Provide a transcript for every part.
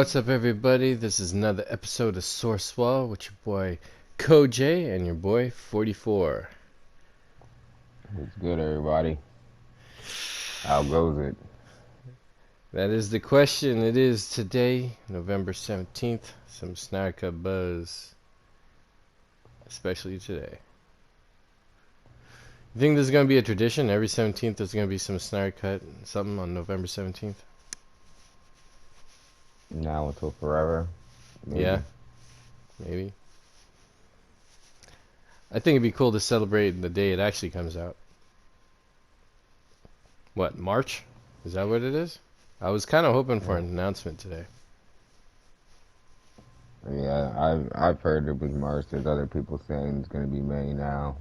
What's up, everybody? This is another episode of Sourcewell with your boy Kojay and your boy 44. What's good, everybody? How goes it? That is the question. It is today, November 17th. Some Snyder buzz, especially today. You think this is going to be a tradition? Every 17th there's going to be some Snyder Cut, something on November 17th? Now until forever? Maybe. Yeah, maybe. I think it'd be cool to celebrate the day it actually comes out. What, March? Is that what it is? I was kind of hoping for Yeah, an announcement today. I've heard it was March. There's other people saying it's gonna be May now.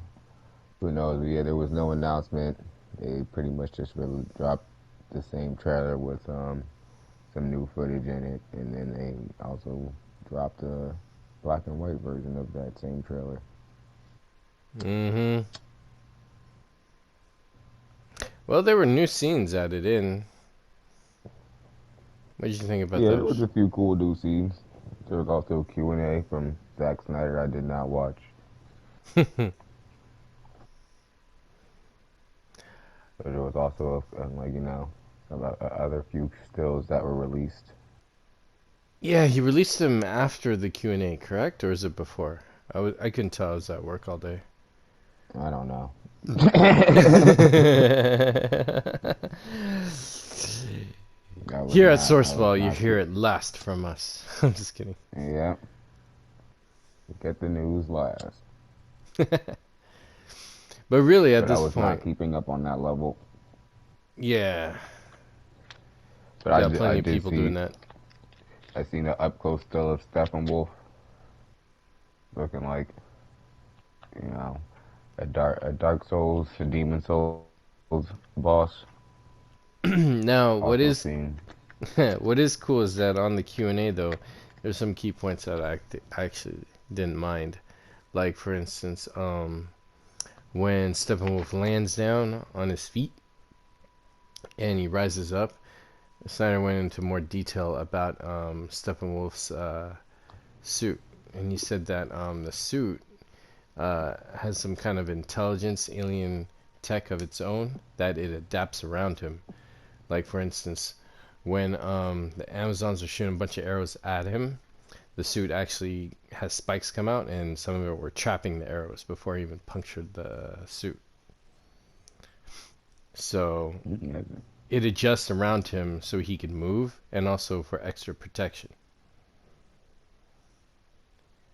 Who knows? Yeah, there was no announcement. They pretty much just really dropped the same trailer with some new footage in it, and then they also dropped a black and white version of that same trailer. Mm-hmm. Well, there were new scenes added in. What did you think about Yeah, there was those? a few cool new scenes. There was also a Q&A from Zack Snyder I did not watch. But there was also, some other few stills that were released. Yeah, he released them after the Q&A, correct? Or is it before? I couldn't tell. I was at work all day. I don't know. Here at I was Sourcewell, you not hear keep. it last from us. I'm just kidding. Yeah, get the news last. But really, at But I this was not point, keeping up on that level. yeah, But you got I plenty of did people doing see, that. I seen an up close still of Steppenwolf looking like, you know, a Dark Souls, a Demon Souls boss. Now, what Also is seen. what is cool is that on the Q&A though, there's some key points that I actually didn't mind. Like for instance, when Steppenwolf lands down on his feet and he rises up, Snyder went into more detail about Steppenwolf's suit, and he said that the suit has some kind of intelligence, alien tech of its own that it adapts around him. Like for instance, when the Amazons are shooting a bunch of arrows at him, the suit actually has spikes come out, and some of it were trapping the arrows before he even punctured the suit. So Mm, it adjusts around him so he can move, and also for extra protection.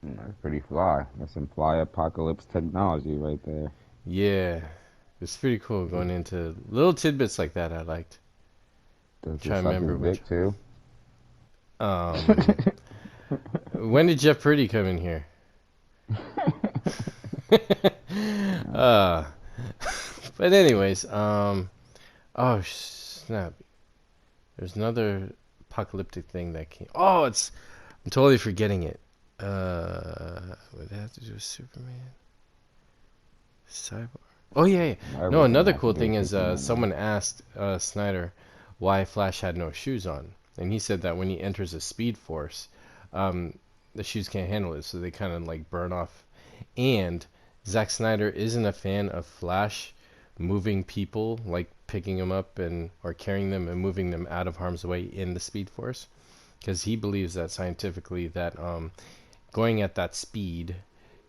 That's pretty fly. That's some fly apocalypse technology right there. Yeah, it's pretty cool going into little tidbits like that. I liked. I'm Does it trying to suck his remember which. dick too? Um, when did Jeff Purdy come in here? uh, but anyways, oh snap! There's another apocalyptic thing that came. Oh, I'm totally forgetting it. Would it have to do with Superman? Cyborg. Oh yeah, yeah. No, Everything another has to cool do thing with is Superman now. someone asked Snyder why Flash had no shoes on, and he said that when he enters a Speed Force, um, the shoes can't handle it, so they kind of like burn off. And Zack Snyder isn't a fan of Flash moving people, like picking them up and or carrying them and moving them out of harm's way in the Speed Force, because he believes that scientifically that going at that speed,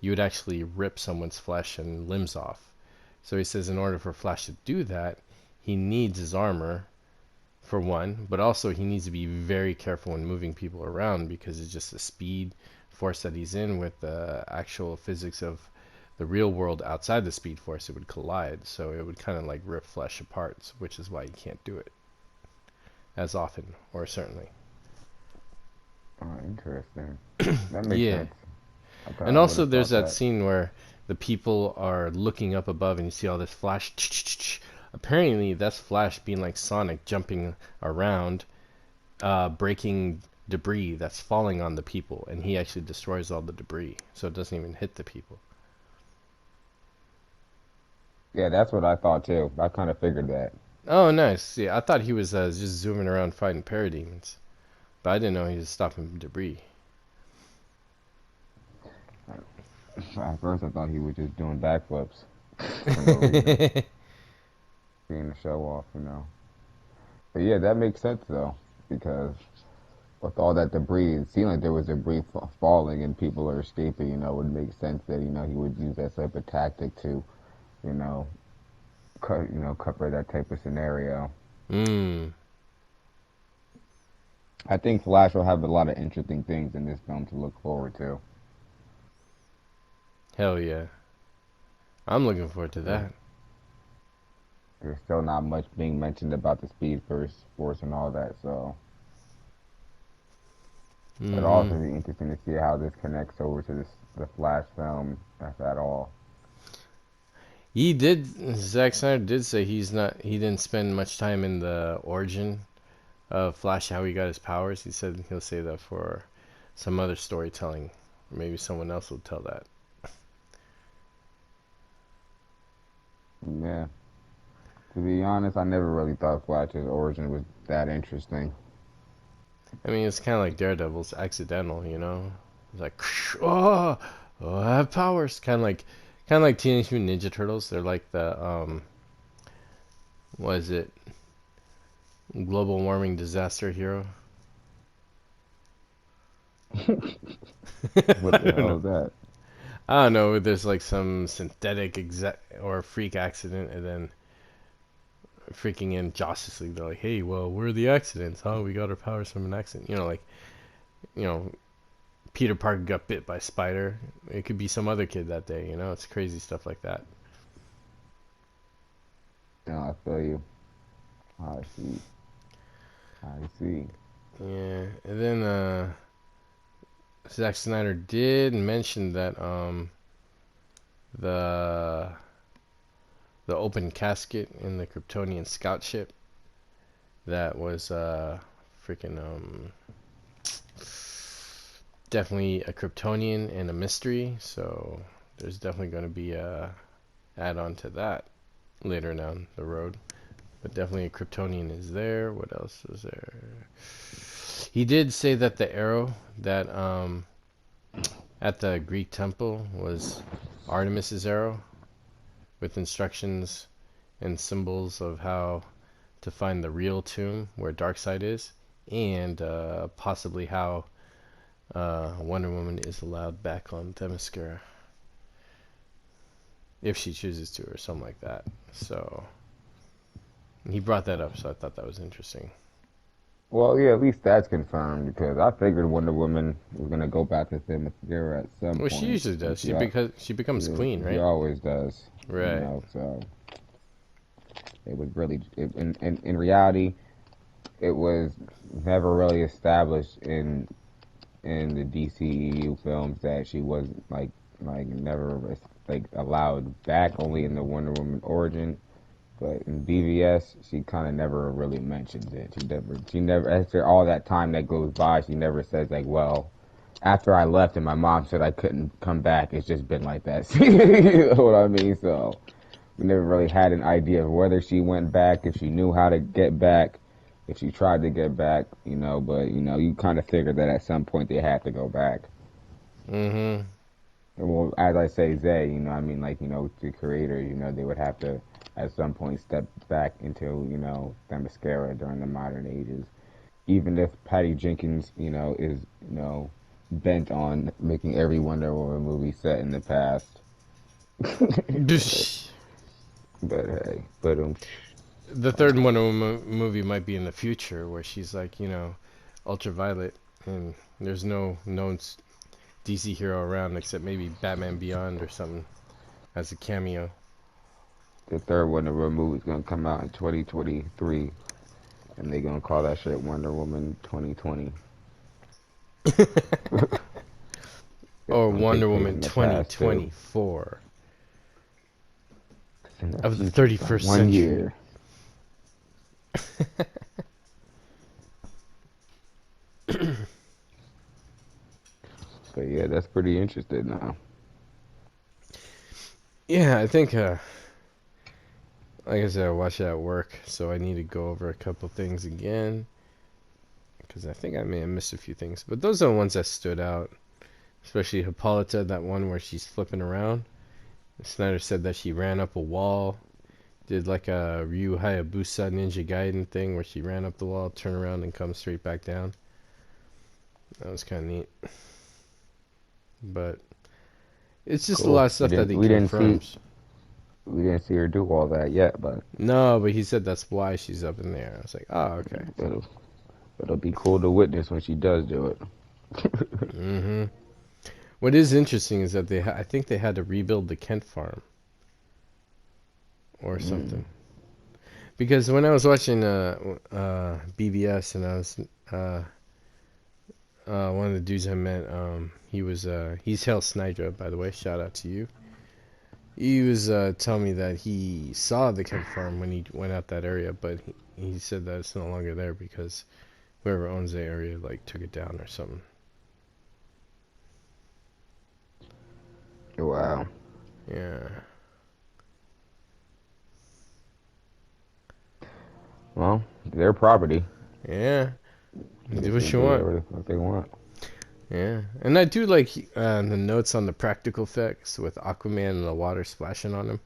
you would actually rip someone's flesh and limbs off. So he says in order for Flash to do that, he needs his armor for one, but also he needs to be very careful when moving people around because it's just the speed force that he's in with the actual physics of the real world outside the speed force. It would collide, so it would kind of like rip flesh apart, which is why you can't do it as often, or certainly. Oh, interesting. That makes Yeah. sense. I thought And I would also have there's thought that that. scene where the people are looking up above and you see all this flash. Apparently that's Flash being like Sonic jumping around, breaking debris that's falling on the people, and he actually destroys all the debris, so it doesn't even hit the people. Yeah, that's what I thought too. I kind of figured that. Oh, nice. Yeah, I thought he was just zooming around fighting parademons. But I didn't know he was stopping debris. At first, I thought he was just doing backflips for no reason, being a show off, you know. But yeah, that makes sense though, because with all that debris, it seemed like there was debris falling and people are escaping. You know, it would make sense that he would use that type of tactic to, you know, cover that type of scenario. Mm. I think Flash will have a lot of interesting things in this film to look forward to. Hell yeah. I'm looking forward to There's, that. there's still not much being mentioned about the Force and all that, so it'll Mm-hmm. also be interesting to see how this connects over to the Flash film, if at all. Zack Snyder did say he didn't spend much time in the origin of Flash, how he got his powers. He said he'll save that for some other storytelling. Or maybe someone else will tell that. Yeah. To be honest, I never really thought Flash's origin was that interesting. I mean, it's kind of like Daredevil's accidental, you know? It's like, oh, oh, I have powers. Kind of like Teenage Mutant Ninja Turtles. They're like the, what is it? Global warming disaster hero. What I the don't hell know. is that? I don't know. There's like some synthetic or freak accident, and then freaking in Justice League. They're like, hey, well, we're the accidents, huh? We got our powers from an accident. You know, Peter Parker got bit by a spider. It could be some other kid that day. It's crazy stuff like that. No, I feel you. I see. I see. Yeah, and then Zack Snyder did mention that the the open casket in the Kryptonian scout ship that was freaking definitely a Kryptonian and a mystery. So there's definitely going to be a add on to that later down the road. But definitely a Kryptonian is there. What else was there? He did say that the arrow that at the Greek temple was Artemis's arrow with instructions and symbols of how to find the real tomb where Darkseid is, and possibly how Wonder Woman is allowed back on Themyscira if she chooses to, or something like that. So he brought that up, so I thought that was interesting. Well, yeah, at least that's confirmed because I figured Wonder Woman was gonna go back to Themyscira at some Well, she point, usually and does. She becomes queen, she right? always does, you Right. know. So it was really, in reality, it was never really established in the DCEU films that she wasn't like never like allowed back, only in the Wonder Woman origin. But in BVS, she kind of never really mentions it. She never, after all that time that goes by, she never says like, well, after I left and my mom said I couldn't come back, it's just been like that. You know what I mean? So we never really had an idea of whether she went back, if she knew how to get back, if she tried to get back, you know. But you kind of figured that at some point they had to go back. Mm-hmm. Well, as I say, they, I mean, like, the creator, they would have to at some point step back into, the mascara during the modern ages. Even if Patty Jenkins, is, bent on making every Wonder Woman movie set in the past. But hey, The third Wonder Woman movie might be in the future where she's like, ultraviolet, and there's no known DC hero around except maybe Batman Beyond or something as a cameo. the third Wonder Woman movie is gonna come out in 2023, and they're gonna call that shit Wonder Woman 2020. It's Or gonna Wonder take place Woman in the past too. 2024 It's in the of the future by 31st one century. year. But yeah, that's pretty interesting now. Yeah, I think, like I said, I watched it at work, so I need to go over a couple things again because I think I may have missed a few things. But those are the ones that stood out, especially Hippolyta, that one where she's flipping around. Snyder said that she ran up a wall, did like a Ryu Hayabusa Ninja Gaiden thing where she ran up the wall, turn around, and come straight back down. That was kind of neat. But it's just a Cool. lot of stuff that he We didn't see confirms. we didn't see her do all that yet, but No, but he said that's why she's up in there. I was like, oh, okay. it'll it'll be cool to witness when she does do it. Mm-hmm. What is interesting is that I think they had to rebuild the Kent farm or Mm. something. Because when I was watching BBS and I was one of the dudes I met, he's Hell Snyder, by the way. Shout out to you. He was telling me that he saw the Kent farm when he went out that area, but he said that it's no longer there because whoever owns the area like took it down or something. Wow. Yeah. Well, their property. Yeah. They Do what can you do want. whatever the fuck they want. Yeah. And I do like the notes on the practical effects with Aquaman and the water splashing on him.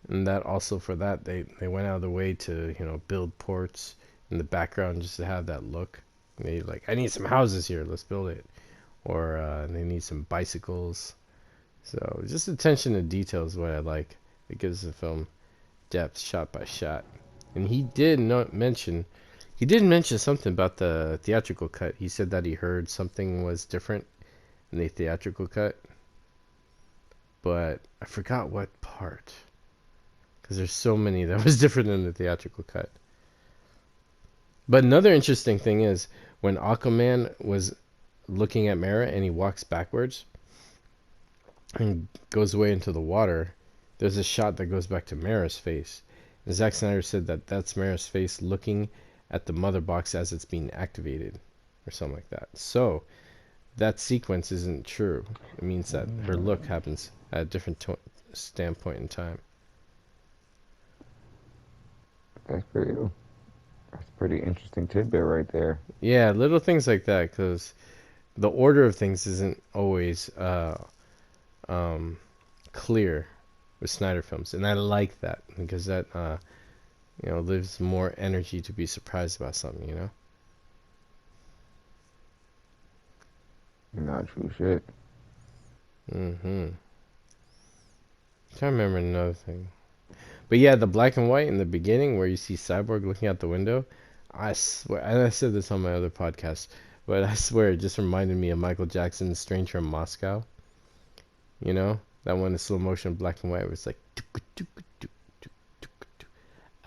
And that also for that they went out of the way to, build ports in the background just to have that look. They like, I need some houses here, let's build it. Or they need some bicycles. So just attention to detail is what I like. It gives the film depth shot by shot. And he did mention something about the theatrical cut. He said that he heard something was different in the theatrical cut, but I forgot what part. Because there's so many that was different in the theatrical cut. But another interesting thing is when Aquaman was looking at Mera and he walks backwards and goes away into the water, there's a shot that goes back to Mera's face. And Zack Snyder said that that's Mera's face looking at the mother box as it's being activated or something like that. So that sequence isn't true. It means that her look happens at a different standpoint in time. That's pretty interesting tidbit right there. Yeah, little things like that, because the order of things isn't always um, clear with Snyder films, and I like that because that leaves more energy to be surprised about something. Not true shit. Mm-hmm. Trying to remember another thing, but yeah, the black and white in the beginning where you see Cyborg looking out the window, I swear, and I said this on my other podcast, but I swear it just reminded me of Michael Jackson's "Stranger in Moscow." That one in slow motion, black and white, where it's like,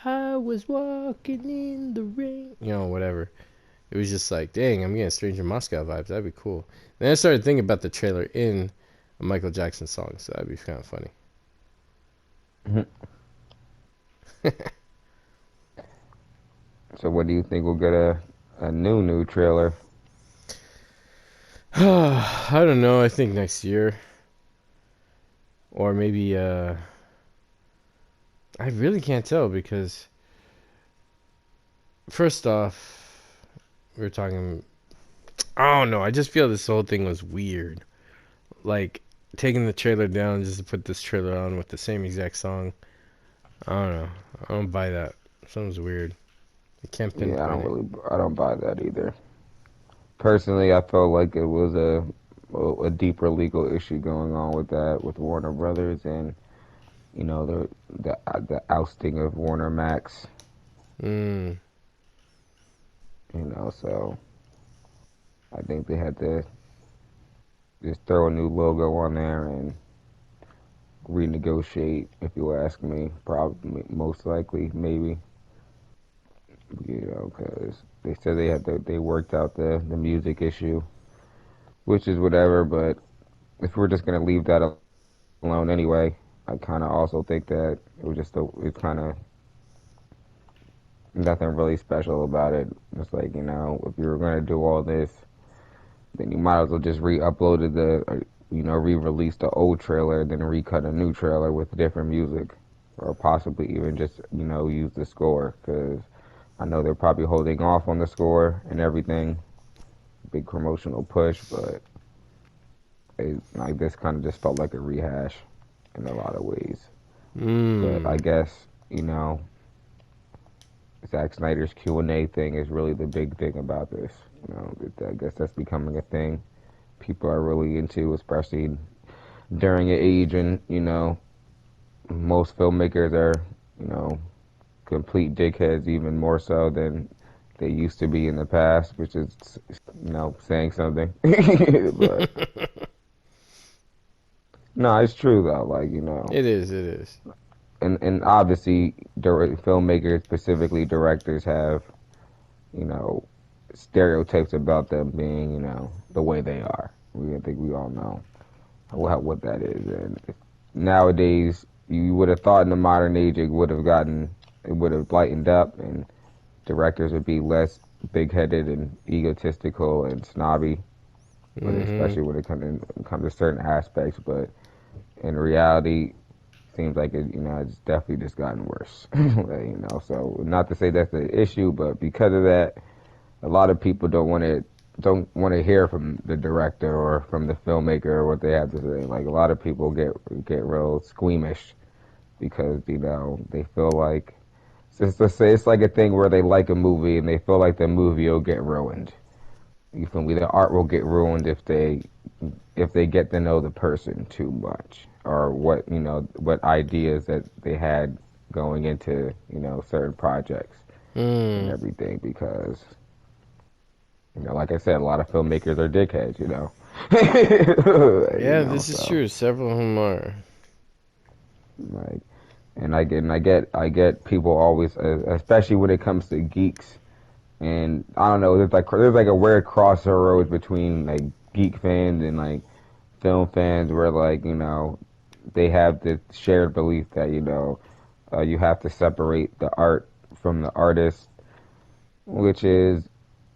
I was walking in the rain, whatever. It was just like, dang, I'm getting Stranger in Moscow vibes. That'd be cool. Then I started thinking about the trailer in a Michael Jackson song, so that'd be kind of funny. So what do you think we'll get a new trailer? I don't know. I think next year, or maybe I really can't tell because first off, we were talking. I don't know. I just feel this whole thing was weird. Like taking the trailer down just to put this trailer on with the same exact song. I don't know. I don't buy that. Sounds weird. I can't Yeah, pinpoint it. I don't buy that either. Personally, I felt like it was a deeper legal issue going on with that with Warner Brothers and the ousting of Warner Max. Mm. So I think they had to just throw a new logo on there and renegotiate, if you ask me. Probably, most likely, maybe. Because they said they worked out the music issue, which is whatever. But if we're just gonna leave that alone anyway, I kind of also think that it's kind of nothing really special about it. It's like, if you were gonna do all this, then you might as well just re-uploaded re-release the old trailer, then recut a new trailer with different music, or possibly even just use the score, because I know they're probably holding off on the score and everything, big promotional push, but like this kind of just felt like a rehash in a lot of ways. But I Mm. guess Zack Snyder's Q&A thing is really the big thing about this. I guess that's becoming a thing people are really into, especially during an age and most filmmakers are complete dickheads, even more so than they used to be in the past, which is saying something. But no, it's true though. Like It is. It is. and obviously, filmmakers, specifically directors, have you know stereotypes about them being the way they are. I think we all know what that is, and nowadays you would have thought in the modern age it would have lightened up, and directors would be less big-headed and egotistical and snobby, but Mm-hmm. especially when it comes to certain aspects. But in reality, seems like it's definitely just gotten worse. So not to say that's the issue, but because of that, a lot of people don't want to hear from the director or from the filmmaker or what they have to say. Like a lot of people get real squeamish because they feel like let's say it's like a thing where they like a movie and they feel like the movie will get ruined. You feel me? The art will get ruined if they get to know the person too much or what ideas that they had going into certain projects and Mm. everything because like I said, a lot of filmmakers are dickheads. Yeah, this is So true. Several of them are. like, and I get people always, especially when it comes to geeks, and I don't know, there's like a weird crossroads between like geek fans and like film fans where like they have this shared belief that you have to separate the art from the artist, which is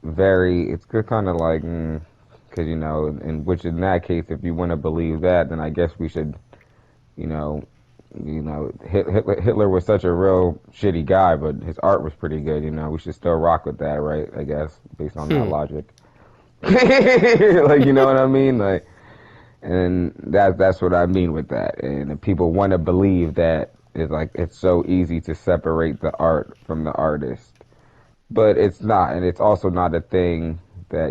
it's kind of like because and which in that case, if you want to believe that, then I guess we should you know Hitler was such a real shitty guy, but his art was pretty good. We should still rock with that, right? I guess based on that Hmm. logic. Like, you know what I mean? Like, and that's what I mean with that. And if people want to believe that it's so easy to separate the art from the artist, but it's not, and it's also not a thing that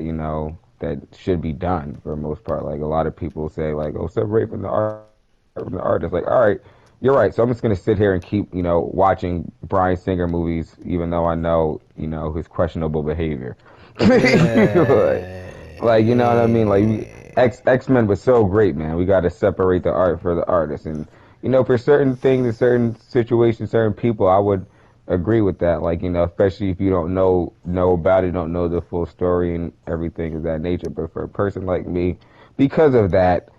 that should be done for the most part. Like a lot of people say, like, "Oh, separate from the art from the artist." Like, all right, you're right. So I'm just gonna sit here and keep watching Bryan Singer movies, even though I know his questionable behavior. like, like, you know what I mean? Like X-Men was so great, man. We got to separate the art for the artist, and for certain things, in certain situations, certain people, I would agree with that. Like, especially if you don't know about it, don't know the full story and everything of that nature. But for a person like me, because of that,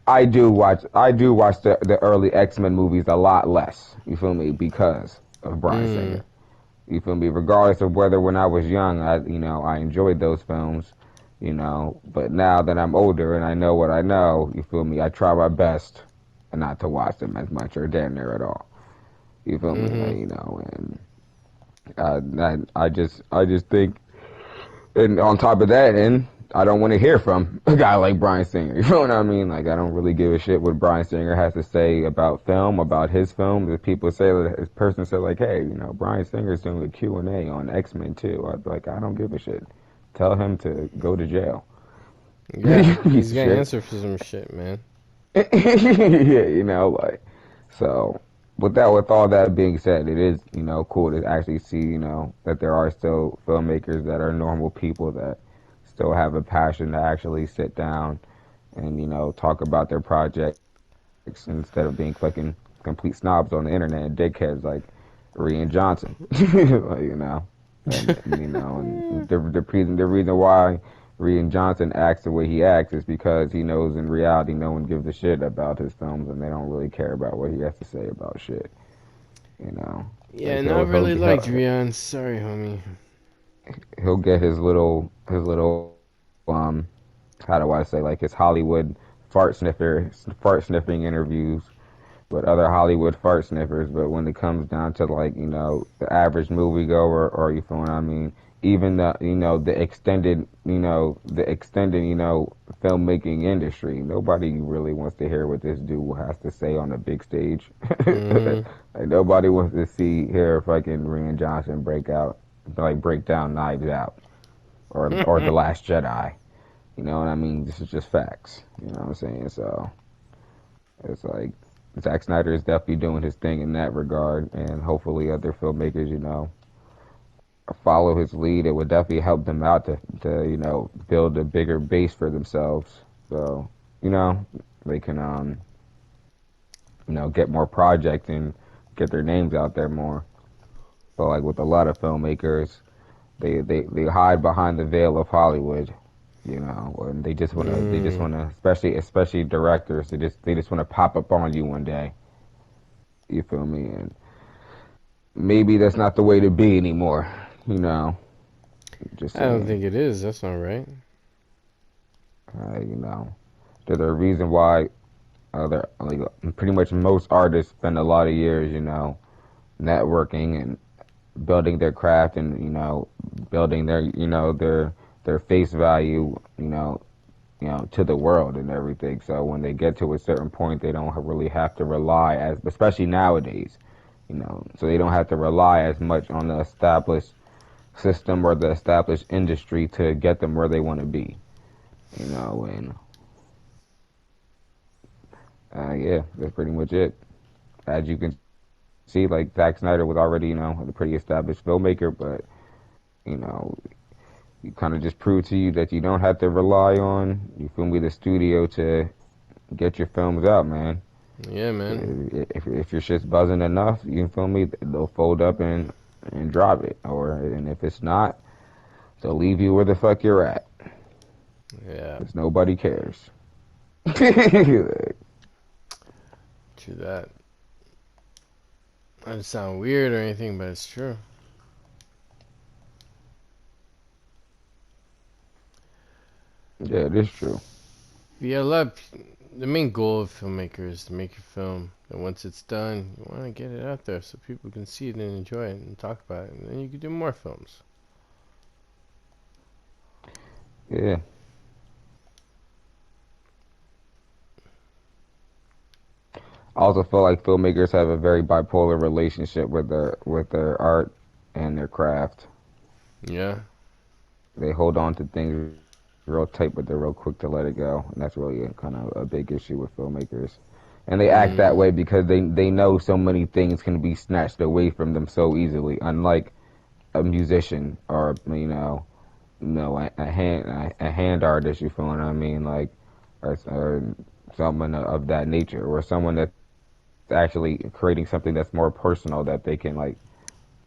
I do watch the early X-Men movies a lot less. You feel me? Because of Bryan Mm. Singer. You feel me? Regardless of whether when I was young, I enjoyed those films. But now that I'm older and I know what I know, you feel me? I try my best not to watch them as much or damn near at all. You feel me? Mm-hmm. Like, and I just think, and on top of that, and I don't want to hear from a guy like Bryan Singer. You know what I mean? Like, I don't really give a shit what Bryan Singer has to say about film, about his film. If people say that his person said like, hey, Bryan Singer's doing a Q&A on X-Men too, I'd be like, I don't give a shit. Tell him to go to jail. Yeah, You he's piece of gonna shit. answer for some shit, man. Yeah, like so. With all that being said, it is cool to actually see that there are still filmmakers that are normal people that still have a passion to actually sit down and talk about their projects instead of being fucking complete snobs on the internet and dickheads like Rian Johnson. Like, and the reason why Rian Johnson acts the way he acts is because he knows in reality no one gives a shit about his films and they don't really care about what he has to say about shit. You know, Yeah, like and I he'll really liked he'll Rion. Sorry, homie. he'll get his little how do I say, like his Hollywood fart sniffing interviews with other Hollywood fart sniffers, but when it comes down to like, the average moviegoer, or you feel what I mean, even the extended filmmaking industry, nobody really wants to hear what this dude has to say on the big stage. Mm-hmm. Like nobody wants to hear fucking Rian Johnson break down Knives Out or The Last Jedi. You know what I mean? This is just facts. You know what I'm saying? So it's like Zack Snyder is definitely doing his thing in that regard, and hopefully other filmmakers, follow his lead. It would definitely help them out to build a bigger base for themselves. So you know they can get more projects and get their names out there more. So like with a lot of filmmakers, they hide behind the veil of Hollywood. And Mm. especially directors. They just want to pop up on you one day. You feel me? And maybe that's not the way to be anymore. You know, just I don't saying. think it is. That's not right. You know, there's a reason why like pretty much most artists spend a lot of years, networking and building their craft, and building their face value, to the world and everything. So when they get to a certain point, they don't really have to rely especially nowadays, so they don't have to rely as much on the established system or the established industry to get them where they want to be, and yeah, that's pretty much it. As you can see, like Zack Snyder was already, a pretty established filmmaker, but you know, you kind of just prove to you that you don't have to rely on, you feel me, the studio to get your films out, man. Yeah, man. If your shit's buzzing enough, you feel me, they'll fold up and drop it. And if it's not, they'll leave you where the fuck you're at, Yeah, because nobody cares. true that. Doesn't sound weird or anything, but it's true. Yeah, it is true. Yeah, the main goal of filmmaker is to make your film. And once it's done, you want to get it out there so people can see it and enjoy it and talk about it. And then you can do more films. Yeah. I also feel like filmmakers have a very bipolar relationship with their art and their craft. Yeah. They hold on to things real tight, but they're real quick to let it go, and that's really kind of a big issue with filmmakers. And they act that Mm. way because they know so many things can be snatched away from them so easily. Unlike a musician or a hand artist, you feel what I mean, like or someone of that nature, or someone that's actually creating something that's more personal that they can like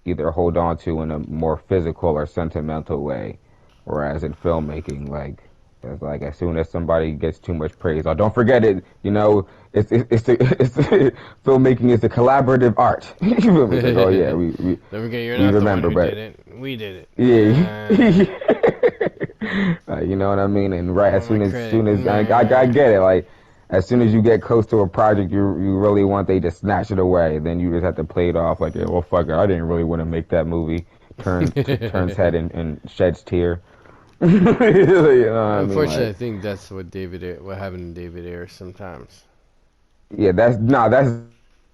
either hold on to in a more physical or sentimental way. Whereas in filmmaking, like it's like as soon as somebody gets too much praise, oh, don't forget it. Filmmaking is a collaborative art. You feel me? It's like, oh yeah, Don't we forget, you're we not the one remember, who did but it. We did yeah, it. you know what I mean. And I right as want my soon credit. as I get it, like as soon as you get close to a project you really want, they just snatch it away. Then you just have to play it off like, yeah, well, fuck it, I didn't really want to make that movie. Turns head and sheds tear. You know what I mean? Unfortunately, I Like, think that's what happened to David Ayer sometimes. yeah, that's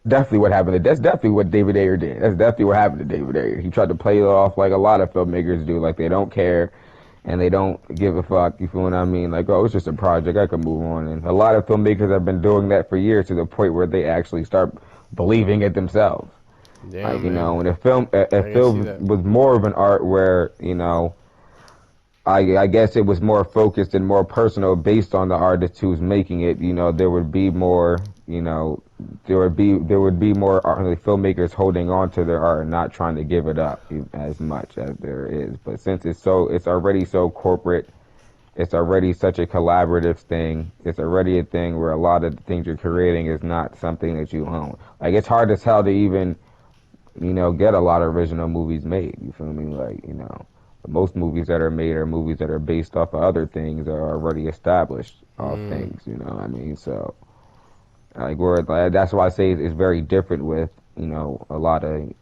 definitely what happened. That's definitely what David Ayer did. That's definitely what happened to David Ayer. He tried to play it off like a lot of filmmakers do, like they don't care and they don't give a fuck. You feel what I mean? Like, oh, it's just a project. I can move on. And a lot of filmmakers have been doing that for years to the point where they actually start believing it themselves. Like, Damn, man. when a I can see film that. was more of an art where, I guess it was more focused and more personal based on the artist who's making it. There would be more, there would be more like, filmmakers holding on to their art and not trying to give it up as much as there is. But since it's already so corporate, it's already such a collaborative thing. It's already a thing where a lot of the things you're creating is not something that you own. Like it's hard as hell to even get a lot of original movies made. You feel me? Like, most movies that are made are movies that are based off of other things that are already established off Mm. things, you know what I mean? So, Like, that's why I say it's very different with, a lot of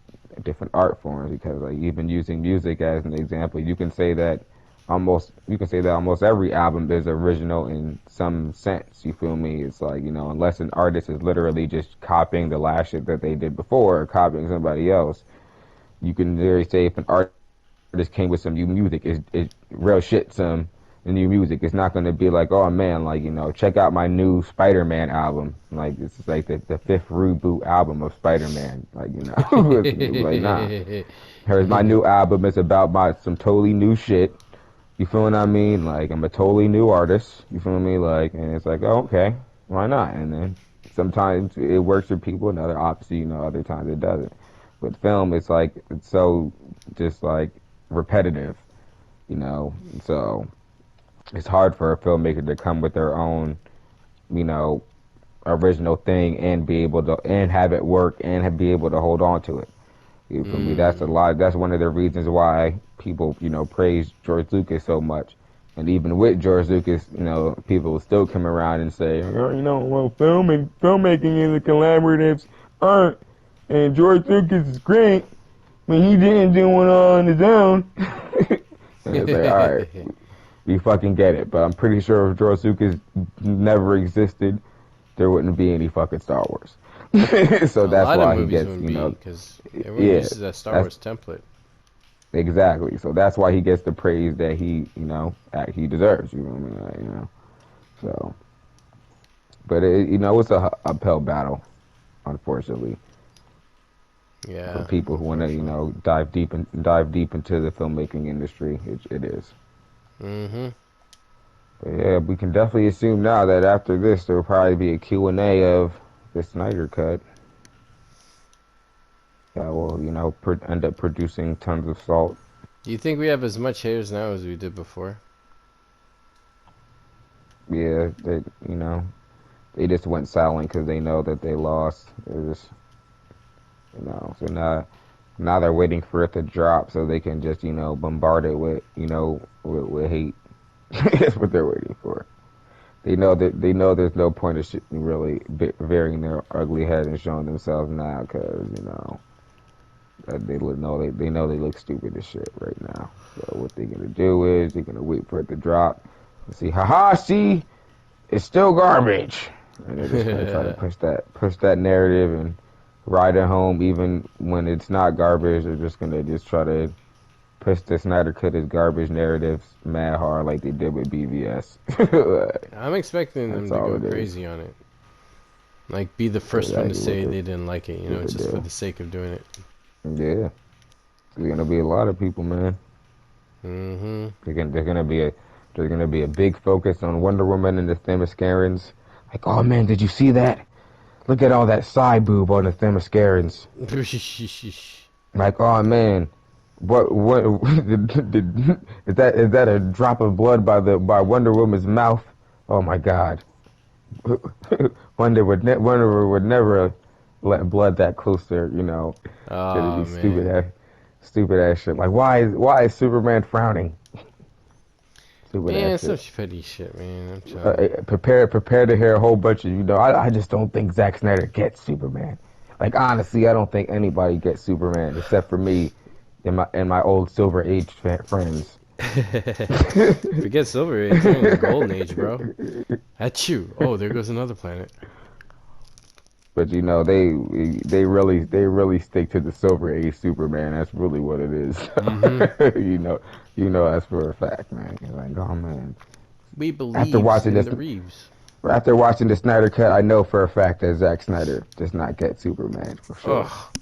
different art forms, because like even using music as an example, you can say that almost every album is original in some sense. You feel me? It's like, unless an artist is literally just copying the last shit that they did before or copying somebody else, you can literally say if an artist came with some new music, is real shit, some new music. It's not going to be like, oh man, like, check out my new Spider-Man album. Like, this is like the fifth reboot album of Spider-Man. Like, it's gonna be like, nah. Here's my new album. It's about some totally new shit. You feel what I mean? Like, I'm a totally new artist. You feel me? Like, and it's like, oh, okay, why not? And then sometimes it works for people, and obviously, other times it doesn't. With film, it's like, it's so just like repetitive, so it's hard for a filmmaker to come with their own, you know, original thing and be able to and have it work and be able to hold on to it. You feel me? That's a lot. That's one of the reasons why people, praise George Lucas so much. And even with George Lucas, people will still come around and say, oh, well, filmmaking is a collaborative art, and George Lucas is great, but he didn't do it all on his own. And it's like, all right, we fucking get it. But I'm pretty sure if George Lucas never existed, there wouldn't be any fucking Star Wars. So A that's lot of why he movies gets, wouldn't be because everyone yeah, uses that Star that's Wars template. exactly. So that's why he gets the praise that he deserves. You know what I mean? Like, so, but it's a uphill battle, unfortunately, for Yeah, people who want to, unfortunately. dive deep into the filmmaking industry. It is. Mm-hmm. But yeah, we can definitely assume now that after this, there will probably be a Q&A of the Snyder Cut that will, end up producing tons of salt. Do you think we have as much haters now as we did before? Yeah, they just went silent because they know that they lost. They're just, so now they're waiting for it to drop so they can just, bombard it with, with hate. That's what they're waiting for. They know there's no point of really burying their ugly head and showing themselves now because they know they look stupid as shit right now. So what they're gonna do is they're gonna wait for it to drop and see, haha, see, it's still garbage, and they're just gonna try to push that narrative and ride it home even when it's not garbage. They're just gonna try to push the Snyder Cut as garbage narratives mad hard like they did with BVS. I'm expecting them That's to all go it is. crazy on it. Like, be the That's first one to exactly say they didn't like it, what they just for do. the sake of doing it. Yeah, there's gonna be a lot of people, man. Mm-hmm. There's gonna be a big focus on Wonder Woman and the Themyscirans. Like, oh man, did you see that? Look at all that side boob on the Themyscirans. Like, oh man, what is that a drop of blood by Wonder Woman's mouth? Oh my God, Wonder would never let blood that close to to Oh these stupid man. ass shit. Like, why is Superman frowning? Stupid Man, ass it's some shit. petty shit, man. I'm trying. Prepare to hear a whole bunch of I just don't think Zack Snyder gets Superman. Like, honestly, I don't think anybody gets Superman except for me and my old Silver Age friends. Forget Silver Age, you're in the Golden Age, bro. At you. Oh, there goes another planet. But they really stick to the Silver Age Superman. That's really what it is. Mm-hmm. That's for a fact, man. You're like, oh man. We After believes watching in this the Reeves. After watching the Snyder Cut, I know for a fact that Zack Snyder does not get Superman for sure. Ugh,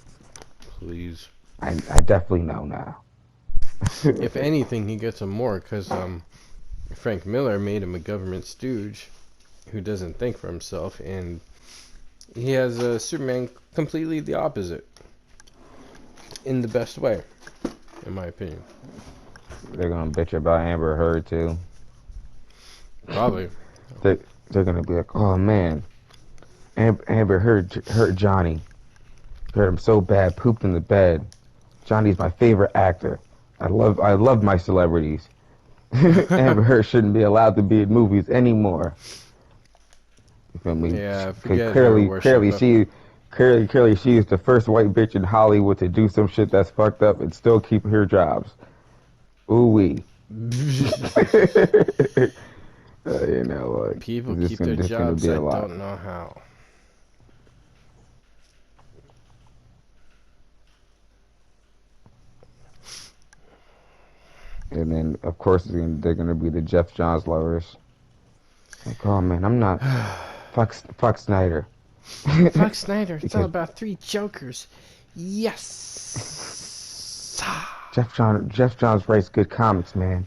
please. I definitely know now. If anything, he gets him more because Frank Miller made him a government stooge who doesn't think for himself, and he has a Superman completely the opposite in the best way, in my opinion. They're gonna bitch about Amber Heard too. Probably. They they're gonna be like, oh man, Amber Heard hurt Johnny. Hurt him so bad, pooped in the bed. Johnny's my favorite actor. I love my celebrities. Amber Heard shouldn't be allowed to be in movies anymore. You Feel me? Yeah, Cause forget her worship of. clearly she is the first white bitch in Hollywood to do some shit that's fucked up and still keep her jobs. Ooh wee. You know, People keep their this gonna jobs. be I a lot. don't know how. And then, of course, they're gonna be the Jeff Johns lovers. Like, oh man, I'm not. Fuck Snyder. Fuck Snyder. It's all Because about three Jokers. Yes. Jeff Johns writes good comics, man.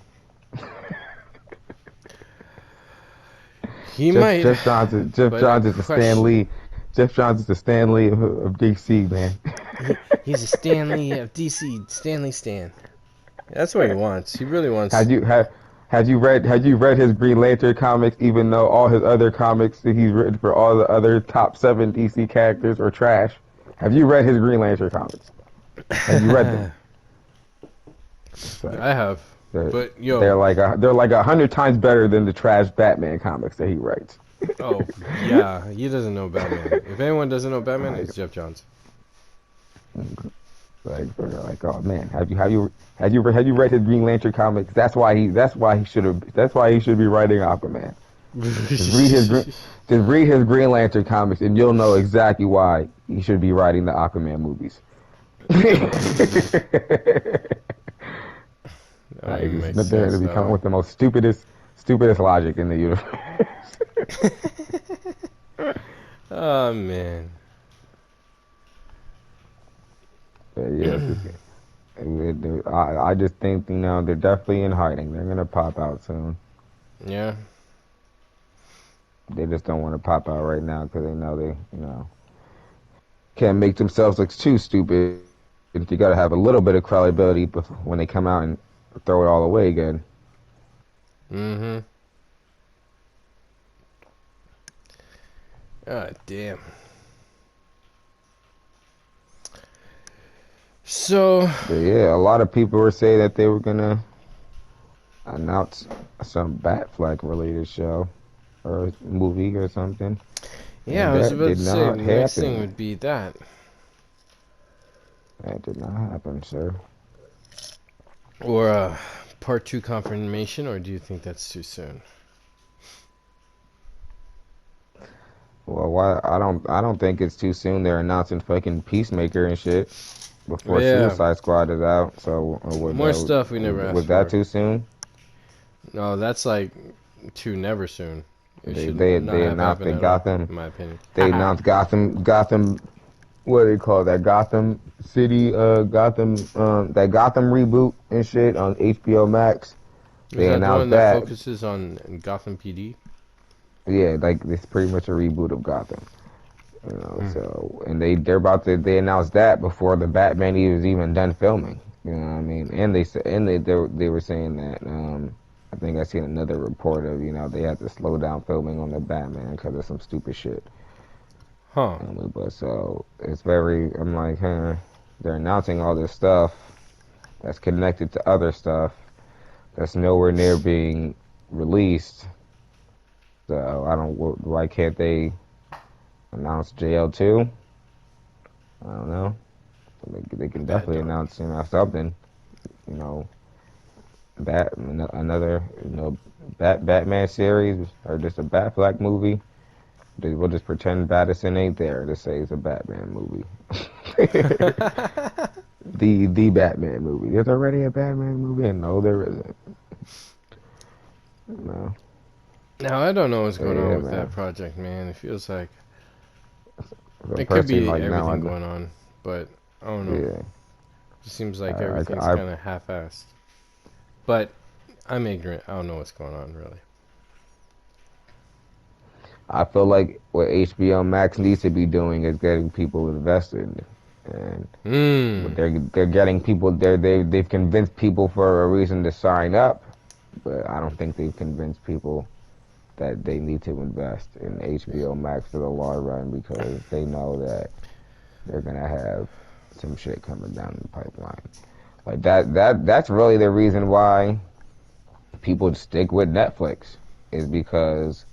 He might, Jeff but I Johns is the Stan question. Lee. Jeff Johns is the Stan Lee of DC, man. He's a Stanley of DC. Stanley Stan. That's what he wants. He really wants. Had you had had you read his Green Lantern comics, even though all his other comics that he's written for all the other top 7 DC characters are trash? Have you read his Green Lantern comics? Have you read them? So I have, they're, but yo, they're like 100 times better than the trash Batman comics that he writes. oh yeah, he doesn't know Batman. If anyone doesn't know Batman, Like, it's Jeff Johns. like, oh man, have you read his Green Lantern comics? That's why he should be writing Aquaman. Just read his just read his Green Lantern comics, and you'll know exactly why he should be writing the Aquaman movies. That Like, even makes they're going to sense be coming though. with the most stupidest logic in the universe. Oh man. But yes, I just think they're definitely in hiding. They're gonna pop out soon. Yeah. They just don't want to pop out right now because they know they can't make themselves look too stupid. You got to have a little bit of credibility when they come out and throw it all away again. Mm-hmm. God damn. So. But yeah, a lot of people were saying that they were gonna announce some Batfleck related show or movie or something, Yeah, and I was that about did to say the not next thing happen. would be that. That did not happen, sir. Or part two confirmation, or do you think that's too soon? Well, why? I don't think it's too soon. They're announcing fucking Peacemaker and shit before Yeah, Suicide Squad is out. So more stuff we never asked was that for. too soon? No, that's like too never soon. It They should they not they have announced happened that at all, Gotham. in my opinion. They announced Gotham. What do they call that? Gotham City. That Gotham reboot and shit on HBO Max. Is They that the one announced that that. focuses on Gotham PD? Yeah, like it's pretty much a reboot of Gotham. Hmm. So and they announced that before the Batman was even done filming. You know what I mean? And they said and they were saying that I think I seen another report of they had to slow down filming on the Batman because of some stupid shit. Huh. But so it's very I'm like, huh? They're announcing all this stuff that's connected to other stuff that's nowhere near being released. So I don't. Why can't they announce JL2? I don't know. They can Bad definitely dog. announce something. You know, another Batman series or just a Batfleck movie. We'll just pretend Battison ain't there to say it's a Batman movie. The Batman movie. There's already a Batman movie, and no, there isn't. No. Now I don't know what's But going on yeah, with that man. project, man. It feels like A it could person be like now, everything going on, but I don't know. yeah, It seems like everything's I kind of half-assed. But I'm ignorant. I don't know what's going on really. I feel like what HBO Max needs to be doing is getting people invested, and Hmm. they're getting people. They've convinced people for a reason to sign up, but I don't think they've convinced people that they need to invest in HBO Max for the long run because they know that they're gonna have some shit coming down the pipeline. Like that's really the reason why people stick with Netflix is because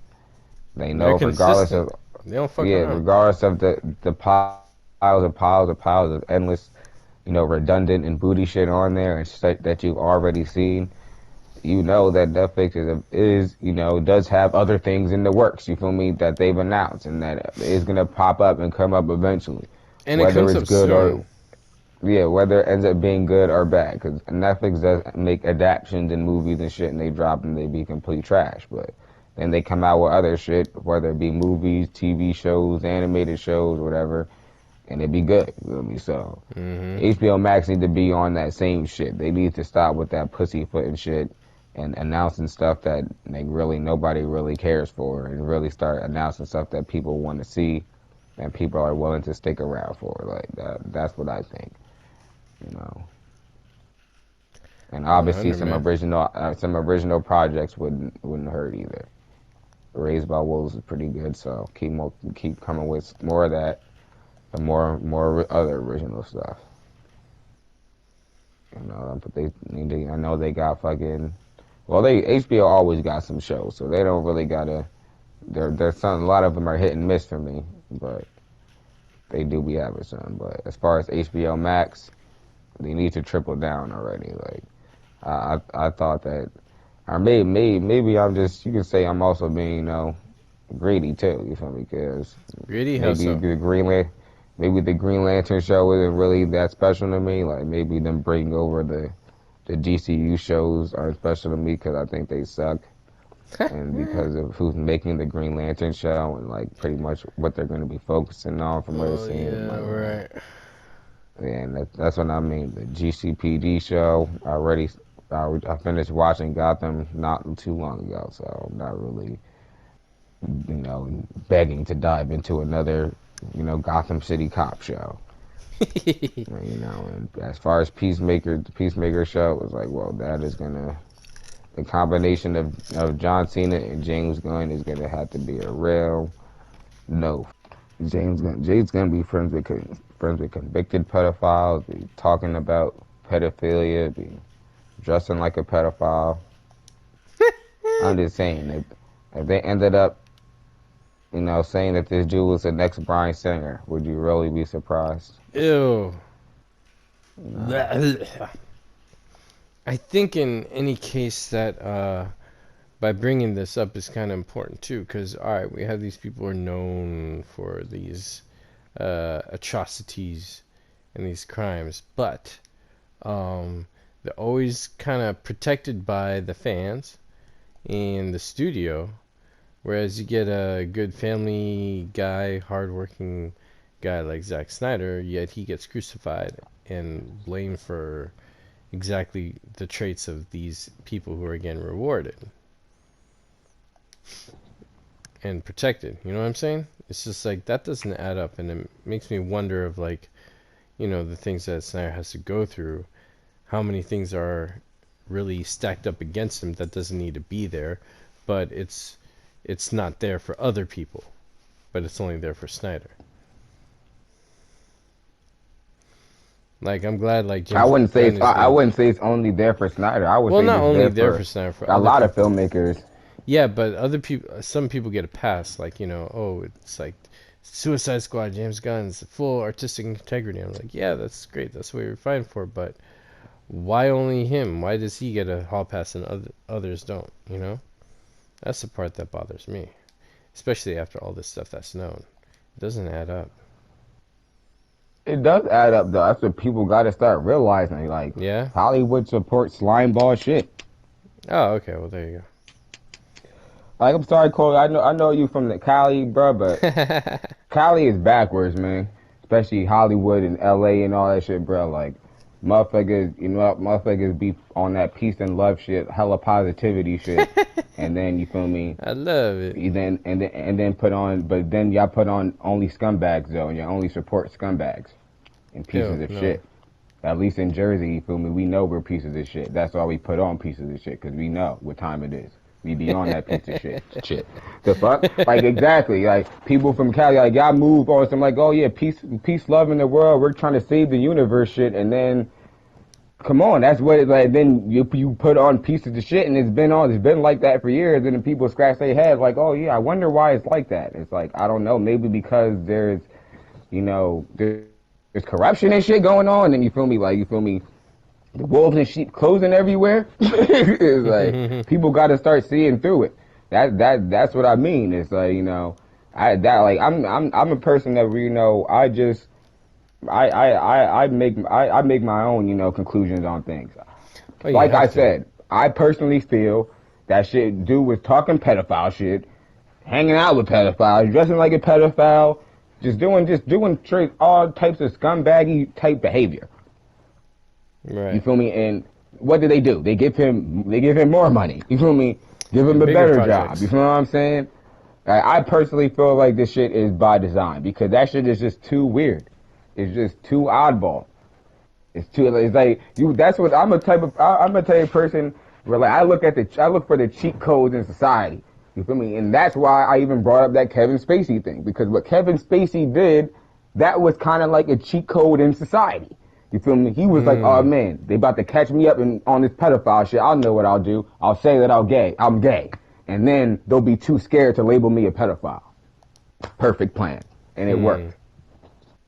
They They're know regardless consistent. of They don't fuck yeah, around. regardless of the piles of endless, redundant and booty shit on there and shit that you've already seen. You know that Netflix does have other things in the works. You feel me? That they've announced and that is gonna pop up and come up eventually, And it whether comes it's up good or soon. yeah, whether it ends up being good or bad. Because Netflix does make adaptations in movies and shit, and they drop them, they be complete trash. But then they come out with other shit, whether it be movies, TV shows, animated shows, whatever, and it be good. You feel me? So Hmm. HBO Max need to be on that same shit. They need to stop with that pussyfooting shit and announcing stuff that nobody really cares for, and really start announcing stuff that people want to see and people are willing to stick around for. Like that. That's what I think. You know. And obviously 100, man. some original projects wouldn't hurt either. Raised by Wolves is pretty good, so keep coming with more of that, and more other original stuff. But I know they got fucking. Well, they HBO always got some shows, so they don't really gotta. There's some. A lot of them are hit and miss for me, but they do be having some. But as far as HBO Max, they need to triple down already. Like I thought that, or maybe I'm just, you can say I'm also being greedy too. You feel me? Because Greedy? How maybe so? the Green Lantern show isn't really that special to me. Like maybe them bringing over the DCU shows aren't special to me because I think they suck. And because of who's making the Green Lantern show and like pretty much what they're going to be focusing on from what it Oh, seems, I'm yeah, like, right. yeah, and that's what I mean. The GCPD show, I finished watching Gotham not too long ago, so I'm not really, begging to dive into another, Gotham City cop show. And as far as the Peacemaker show was like, well, that is gonna, the combination of John Cena and James Gunn is gonna have to be a real no. Jade's gonna be friends with convicted pedophiles, be talking about pedophilia, be dressing like a pedophile. I'm just saying if they ended up, saying that this dude was the next Bryan Singer, would you really be surprised? Ew. No. I think in any case that by bringing this up is kind of important too, because all right, we have these people who are known for these atrocities and these crimes, but they're always kind of protected by the fans and the studio, whereas you get a good family guy, hardworking guy like Zack Snyder, yet he gets crucified and blamed for exactly the traits of these people who are getting rewarded and protected. You know what I'm saying? It's just like that doesn't add up, and it makes me wonder of like, the things that Snyder has to go through. How many things are really stacked up against him that doesn't need to be there, but it's not there for other people, but it's only there for Snyder. Like I'm glad like James Gunn is I gonna. wouldn't say it's only there for Snyder. I would Well, say not it's only there there for for Snyder, for a other lot of people. filmmakers. Yeah, but other people, some people get a pass. Like oh, it's like Suicide Squad, James Gunn's full artistic integrity. I'm like, yeah, that's great. That's what we're fighting for. But why only him? Why does he get a hall pass and others don't? That's the part that bothers me, especially after all this stuff that's known. It doesn't add up. It does add up though. That's what people got to start realizing. Like Yeah. Hollywood supports slimeball shit. Oh, okay. Well, there you Like I'm sorry, Cole. I know you from the Cali, bro, but go. Cali is backwards, man. Especially Hollywood and LA and all that shit, bro. Like motherfuckers be on that peace and love shit, hella positivity shit, and then you feel me. I love it. And then but then y'all put on only scumbags though, and you only support scumbags and Ew, pieces of no. shit. At least in Jersey, you feel me? We know we're pieces of shit. That's why we put on pieces of shit, because we know what time it is. We be on that piece of shit. Shit. The fuck? Like, exactly. Like, people from Cali, like, y'all move on some, like, oh yeah, peace, love in the world. We're trying to save the universe shit. And then come on, that's what it's like. Then you put on pieces of shit, and it's been like that for years. And then people scratch their heads like, oh yeah, I wonder why it's like that. It's like, I don't know, maybe because there's, there's corruption and shit going on, and you feel me, the wolves and sheep closing everywhere. It's like people got to start seeing through it. That's what I mean. It's like, I'm a person that I make my own, conclusions on things. Oh, Like I said, I personally feel that shit dude was talking pedophile shit, hanging out with pedophiles, dressing like a pedophile, just doing straight all types of scumbaggy type behavior. Right. You feel me? And what do? They give him more money. You feel me? Give him a better projects. job. You feel what I'm saying? I personally feel like this shit is by design because that shit is just too weird. It's just too oddball. It's like that's what I'm a type of person where like I look for the cheat codes in society. You feel me? And that's why I even brought up that Kevin Spacey thing, because what Kevin Spacey did, that was kind of like a cheat code in society. You feel me? He was like, oh man, they about to catch me up on this pedophile shit. I'll know what I'll do. I'll say that I'm gay. And then they'll be too scared to label me a pedophile. Perfect plan. And it worked.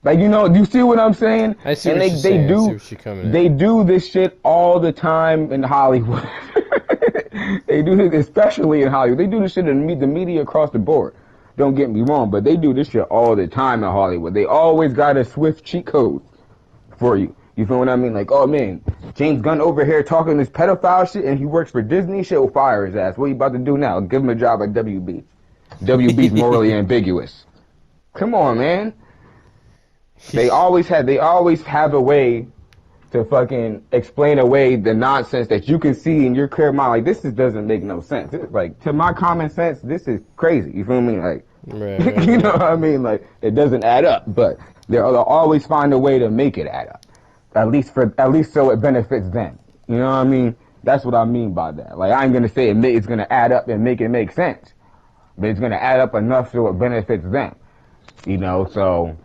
Like, you see what I'm saying? I see and what you're saying. I see what you're coming at. They do this shit all the time in Hollywood. They do this, especially in Hollywood. They do this shit in the media across the board. Don't get me wrong, but they do this shit all the time in Hollywood. They always got a swift cheat code for you. You feel what I mean? Like, oh man, James Gunn over here talking this pedophile shit and he works for Disney, shit will fire his ass. What are you about to do now? Give him a job at WB. WB's morally ambiguous. Come on, man. They always have a way to fucking explain away the nonsense that you can see in your clear mind. Like, this doesn't make no sense. It's like, to my common sense, this is crazy. You feel me? Like, right. You know what I mean? Like, it doesn't add up, but they'll always find a way to make it add up. At least so it benefits them. You know what I mean? That's what I mean by that. Like, I ain't gonna say it's gonna add up and make it make sense, but it's gonna add up enough so it benefits them. So,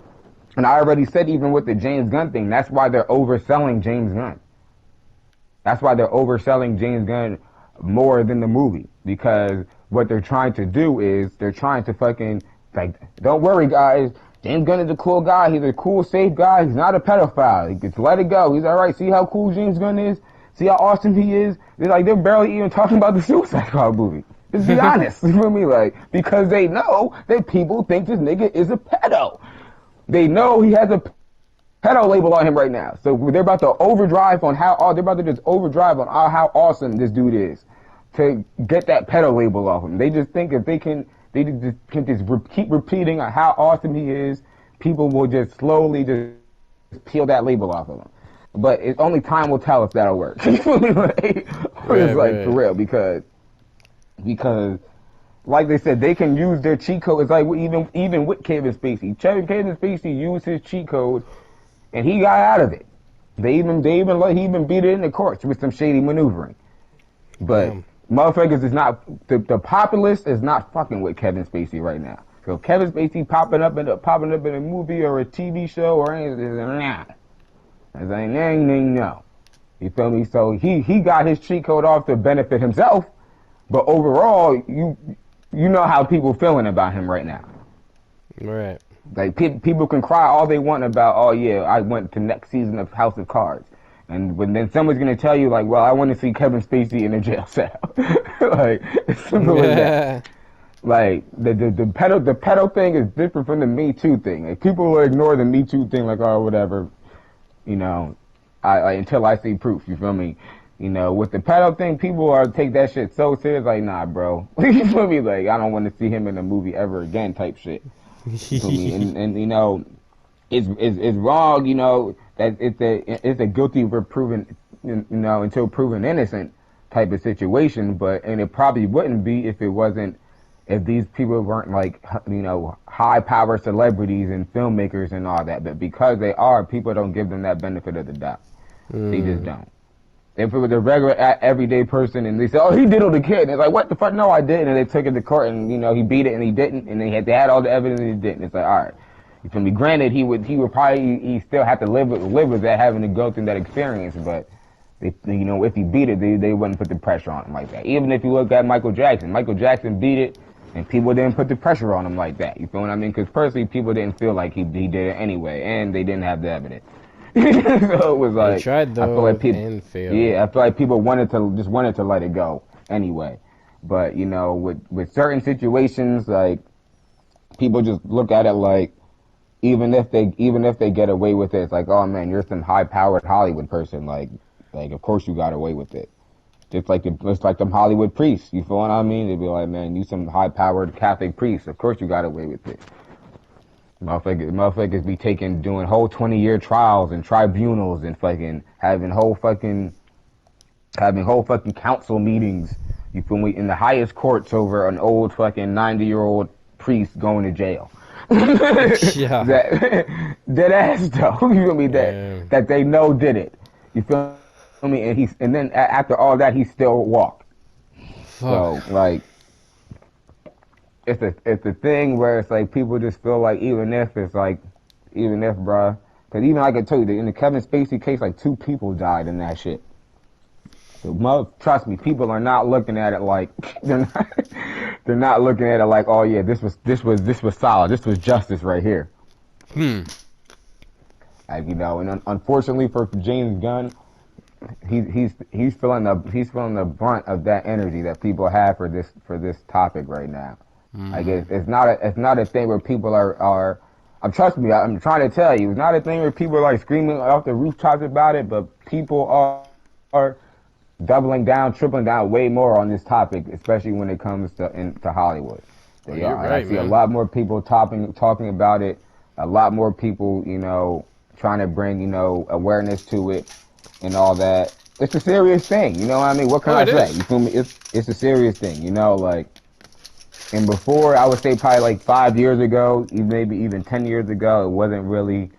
and I already said, even with the James Gunn thing, that's why they're overselling James Gunn. That's why they're overselling James Gunn more than the movie, because what they're trying to do is they're trying to fucking, like, don't worry guys, James Gunn is a cool guy. He's a cool, safe guy. He's not a pedophile. He gets let it go. He's all right. See how cool James Gunn is? See how awesome he is? They're barely even talking about the Suicide Squad movie. Just be honest. You feel me? Like, because they know that people think this nigga is a pedo. They know he has a pedo label on him right now. So they're about to overdrive on how awesome this dude is to get that pedo label off him. They just think if they can keep repeating how awesome he is, people will just slowly just peel that label off of him. But it's only time will tell if that'll work. You feel me? For real, because like they said, they can use their cheat code. It's like even with Kevin Spacey. Kevin Spacey used his cheat code and he got out of it. He even beat it in the courts with some shady maneuvering. But motherfuckers is not, the populace is not fucking with Kevin Spacey right now. So Kevin Spacey popping up in a movie or a TV show or anything, nah. I say, no. You feel me? So he got his cheat code off to benefit himself, but overall, you know how people feeling about him right now. Right. Like, people can cry all they want about, oh yeah, I went to next season of House of Cards. And then someone's gonna tell you, like, well, I want to see Kevin Spacey in a jail cell. Like, it's simple as that. Like, the pedo thing is different from the Me Too thing. Like, people will ignore the Me Too thing, like, oh, whatever, until I see proof, you feel me? With the pedo thing, people take that shit so serious, like, nah, bro. You feel me? Like, I don't want to see him in a movie ever again type shit. You feel me? And it's wrong, that it's a guilty for proven, until proven innocent type of situation, and it probably wouldn't be if these people weren't like, high power celebrities and filmmakers and all that. But because they are, people don't give them that benefit of the doubt. They just don't. If it was a regular, everyday person and they say, oh, he diddled the kid, and it's like, what the fuck? No, I didn't. And they took it to court and, he beat it and he didn't, and they had all the evidence and he didn't. It's like, all right. You feel me? Granted, he would probably still have to live with that, having to go through that experience, but If he beat it, they wouldn't put the pressure on him like that. Even if you look at Michael Jackson beat it, and people didn't put the pressure on him like that. You feel what I mean? Because personally, people didn't feel like he did it anyway, and they didn't have the evidence. So it was They like, tried I feel though like people, and failed. yeah, I feel like people wanted to let it go anyway. But with certain situations, like people just look at it like even if they get away with it, it's like, oh man, you're some high powered Hollywood person, like of course you got away with it. It's like them Hollywood priests. You feel what I mean? They'd be like, man, you some high powered Catholic priest. Of course you got away with it. Motherfuckers be doing whole 20-year trials and tribunals and fucking having whole fucking council meetings. You feel me? In the highest courts over an old fucking 90-year-old priest going to jail. Yeah. Dead ass though. You feel me? Yeah. That they know did it. You feel me? And then after all that, he still walked. So Fuck. like, it's a thing where it's like people just feel like even if, bruh, because even like I told you, in the Kevin Spacey case, like 2 people died in that shit. So trust me, people are not looking at it like they're not looking at it like, oh yeah, this was solid, this was justice right here. Like, and unfortunately for James Gunn, he's feeling the brunt of that energy that people have for this topic right now. Like it's not a thing where people are trust me, I'm trying to tell you, it's not a thing where people are like screaming off the rooftops about it, but people are doubling down, tripling down way more on this topic, especially when it comes to Hollywood. Oh, you're right, I see man. a lot more people talking about it, a lot more people, trying to bring, awareness to it and all that. It's a serious thing, you know what I mean? What can I say? Is. You feel me? It's a serious thing, like, and before, I would say probably like 5 years ago, maybe even 10 years ago, it wasn't really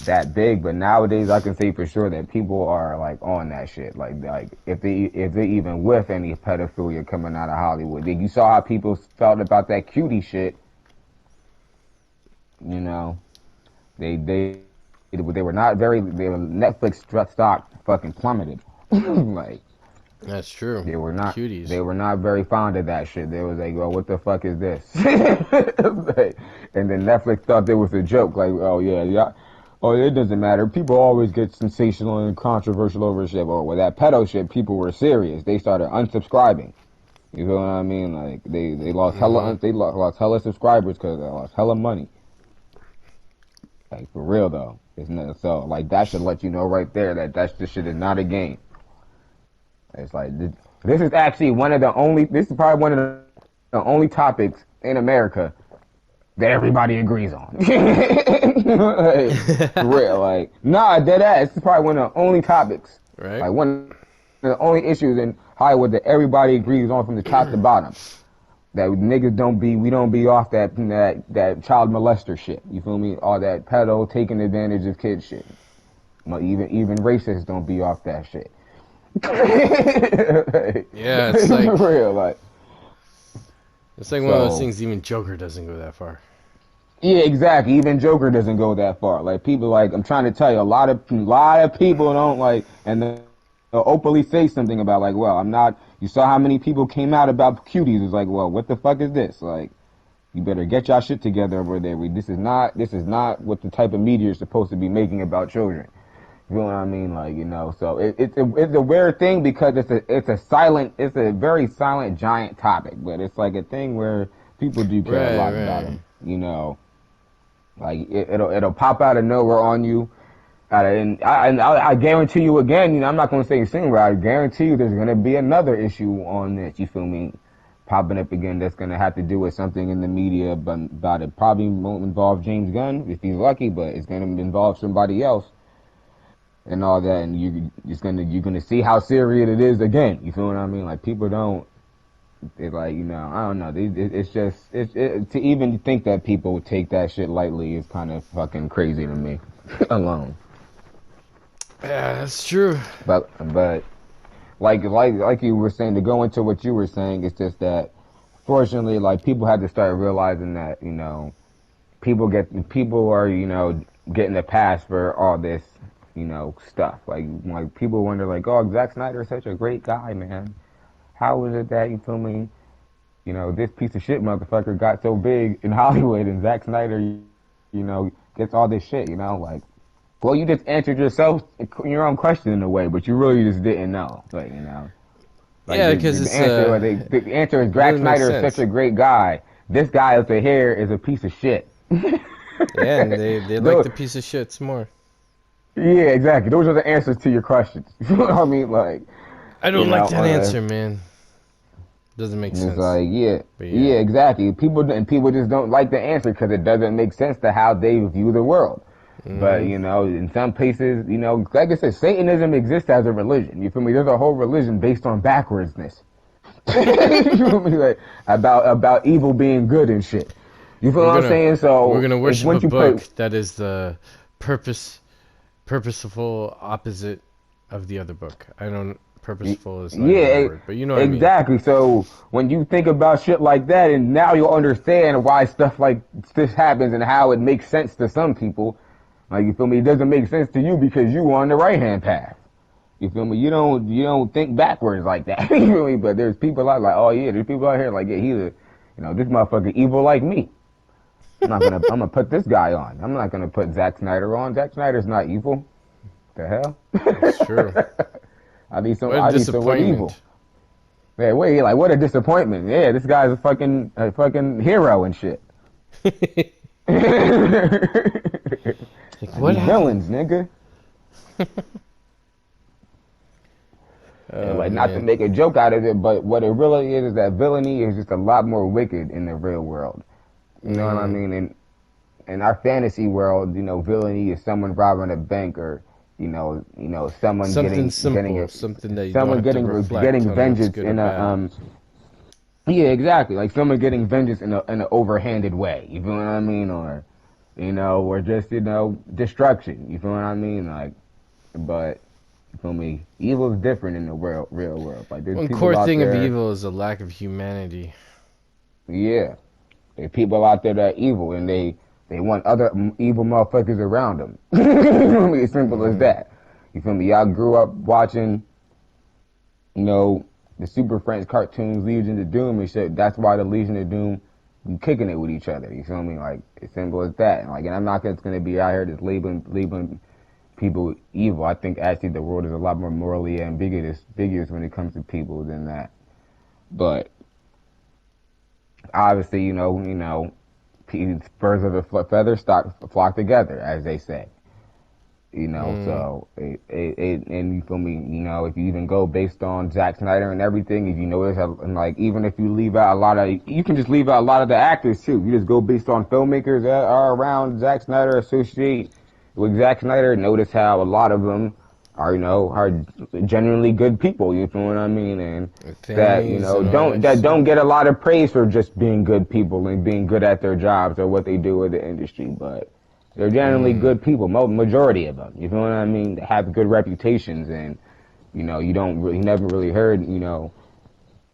that big, but nowadays I can say for sure that people are like on that shit. Like if they even with any pedophilia coming out of Hollywood, you saw how people felt about that cutie shit. They were not very. They were Netflix stock fucking plummeted. Like That's true. they were not. Cuties. They were not very fond of that shit. They was like, "Well, what the fuck is this?" Like, and then Netflix thought there was a joke. Like, "Oh yeah." Oh, it doesn't matter. People always get sensational and controversial over shit. Or with that pedo shit, people were serious. They started unsubscribing. You feel what I mean? Like they lost lost hella subscribers because they lost hella money. Like for real though, it's not so. Like that should let you know right there that this shit is not a game. It's like this is actually one of the only. This is probably one of the only topics in America that everybody agrees on. Like, for real, like, nah, dead ass. This is probably one of the only topics. Right. Like, one of the only issues in Hollywood that everybody agrees on from the top to bottom. That niggas we don't be off that child molester shit. You feel me? All that pedo taking advantage of kids shit. Even racists don't be off that shit. Yeah, it's like for real, like. It's like one of those things. Even Joker doesn't go that far. Yeah, exactly. Even Joker doesn't go that far. Like people, like I'm trying to tell you, a lot of people don't like, and they'll openly say something about like, well, I'm not. You saw how many people came out about cuties. It's like, well, what the fuck is this? Like, you better get y'all shit together over there. This is not what the type of media is supposed to be making about children. You know what I mean? Like, so it's a weird thing because it's a very silent giant topic, but it's like a thing where people do care a lot about them, like it'll pop out of nowhere on you, and I guarantee you again, I'm not going to say a single, but I guarantee you there's going to be another issue on this, you feel me, popping up again that's going to have to do with something in the media about it. Probably won't involve James Gunn if he's lucky, but it's going to involve somebody else. And all that, and you're gonna see how serious it is again. You feel what I mean? Like people don't. It's like I don't know. It's just to even think that people would take that shit lightly is kind of fucking crazy to me. Alone. Yeah, that's true. But like you were saying, to go into what you were saying, it's just that fortunately, like people had to start realizing that people are getting a pass for all this stuff. Like people wonder, like, oh, Zack Snyder is such a great guy, man. How is it that, you feel me? This piece of shit motherfucker got so big in Hollywood, and Zack Snyder, gets all this shit. Like, well, you just answered yourself your own question in a way, but you really just didn't know. Like Yeah, because the it's answer, the answer is it Zack doesn't make Snyder is such sense. a great guy. This guy with the hair is a piece of shit. Yeah, and they like Those, the piece of shits more. yeah, exactly. Those are the answers to your questions. You know what I mean? Like, I you don't like know, that uh, answer, man. Doesn't make and it's sense. like, yeah, But yeah, yeah. exactly. People just don't like the answer because it doesn't make sense to how they view the world. But Mhm. in some places, like I said, Satanism exists as a religion. You feel me? There's a whole religion based on backwardsness. You feel me? Like about evil being good and shit. You feel We're what I'm gonna saying? we're So gonna it's worship a once you put, book that is the purpose purposeful opposite of the other book. I don't purposeful is not even a yeah, word, but you know what I mean. exactly. So when you think about shit like that, and now you'll understand why stuff like this happens and how it makes sense to some people. Like, you feel me? It doesn't make sense to you because you on the right hand path. You feel me? You don't think backwards like that. You feel me? But there's people out like, oh yeah, there's people out here like, yeah, he's this motherfucker evil like me. I'm gonna put this guy on. I'm not gonna put Zack Snyder on. Zack Snyder's not evil. The hell? That's true. What a I need someone evil. disappointment. Yeah, wait, like what a disappointment. Yeah, this guy's a fucking hero and shit. Like I what need happened? villains, nigga. And Oh like not to man. make a joke out of it, but what it really is that villainy is just a lot more wicked in the real world. You know what I Mm. mean? In our fantasy world, villainy is someone robbing a bank or someone Something getting simple, something that you don't someone have to reflect getting on what's vengeance good or in a bad. yeah, exactly, like someone getting vengeance in an overhanded way. You feel what I mean? Or or just destruction. You feel what I mean? Like, but you feel me? Evil is different in the real world. Like there's One people core out thing of there, evil is a lack of humanity. yeah, there's people out there that are evil and they want other evil motherfuckers around them. You feel me? As simple as Mm. that. You feel me? Y'all grew up watching, you know, the Super Friends cartoons, Legion of Doom and shit. That's why the Legion of Doom be kicking it with each other. You feel me? Like, as simple as that. And I'm not just gonna be out here just labeling people evil. I think actually the world is a lot more morally ambiguous when it comes to people than that. But obviously, birds of a feather flock together, as they say. Mm. So and you feel me, if you even go based on Zack Snyder and everything, if you notice, and like, even if you leave out a lot of, you can just leave out a lot of the actors too. You just go based on filmmakers that are around Zack Snyder, associate with Zack Snyder. Notice how a lot of them are genuinely good people. You feel what I mean? And that Families and all that don't shit. get a lot of praise for just being good people and being good at their jobs or what they do with the industry, but they're generally Mm. good people, majority of them. You know what I mean? They have good reputations, and you never really heard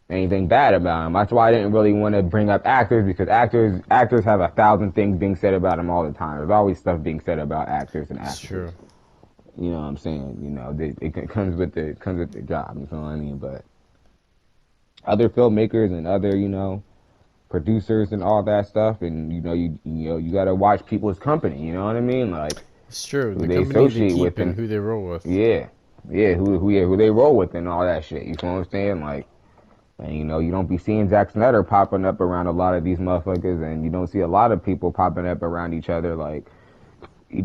anything bad about them. That's why I didn't really want to bring up actors, because actors have 1,000 things being said about them all the time. There's always stuff being said about actors and It's actresses. true. You know what I'm saying? It comes with the job. You know what I mean? But other filmmakers and other producers and all that stuff, and you gotta watch people's company. You know what I mean? Like, It's true. who The they company they associate keep with, and and who they roll with. yeah, yeah, who they roll with and all that shit. You know what I'm saying? Like, and you don't be seeing Zack Snyder popping up around a lot of these motherfuckers, and you don't see a lot of people popping up around each other. Like,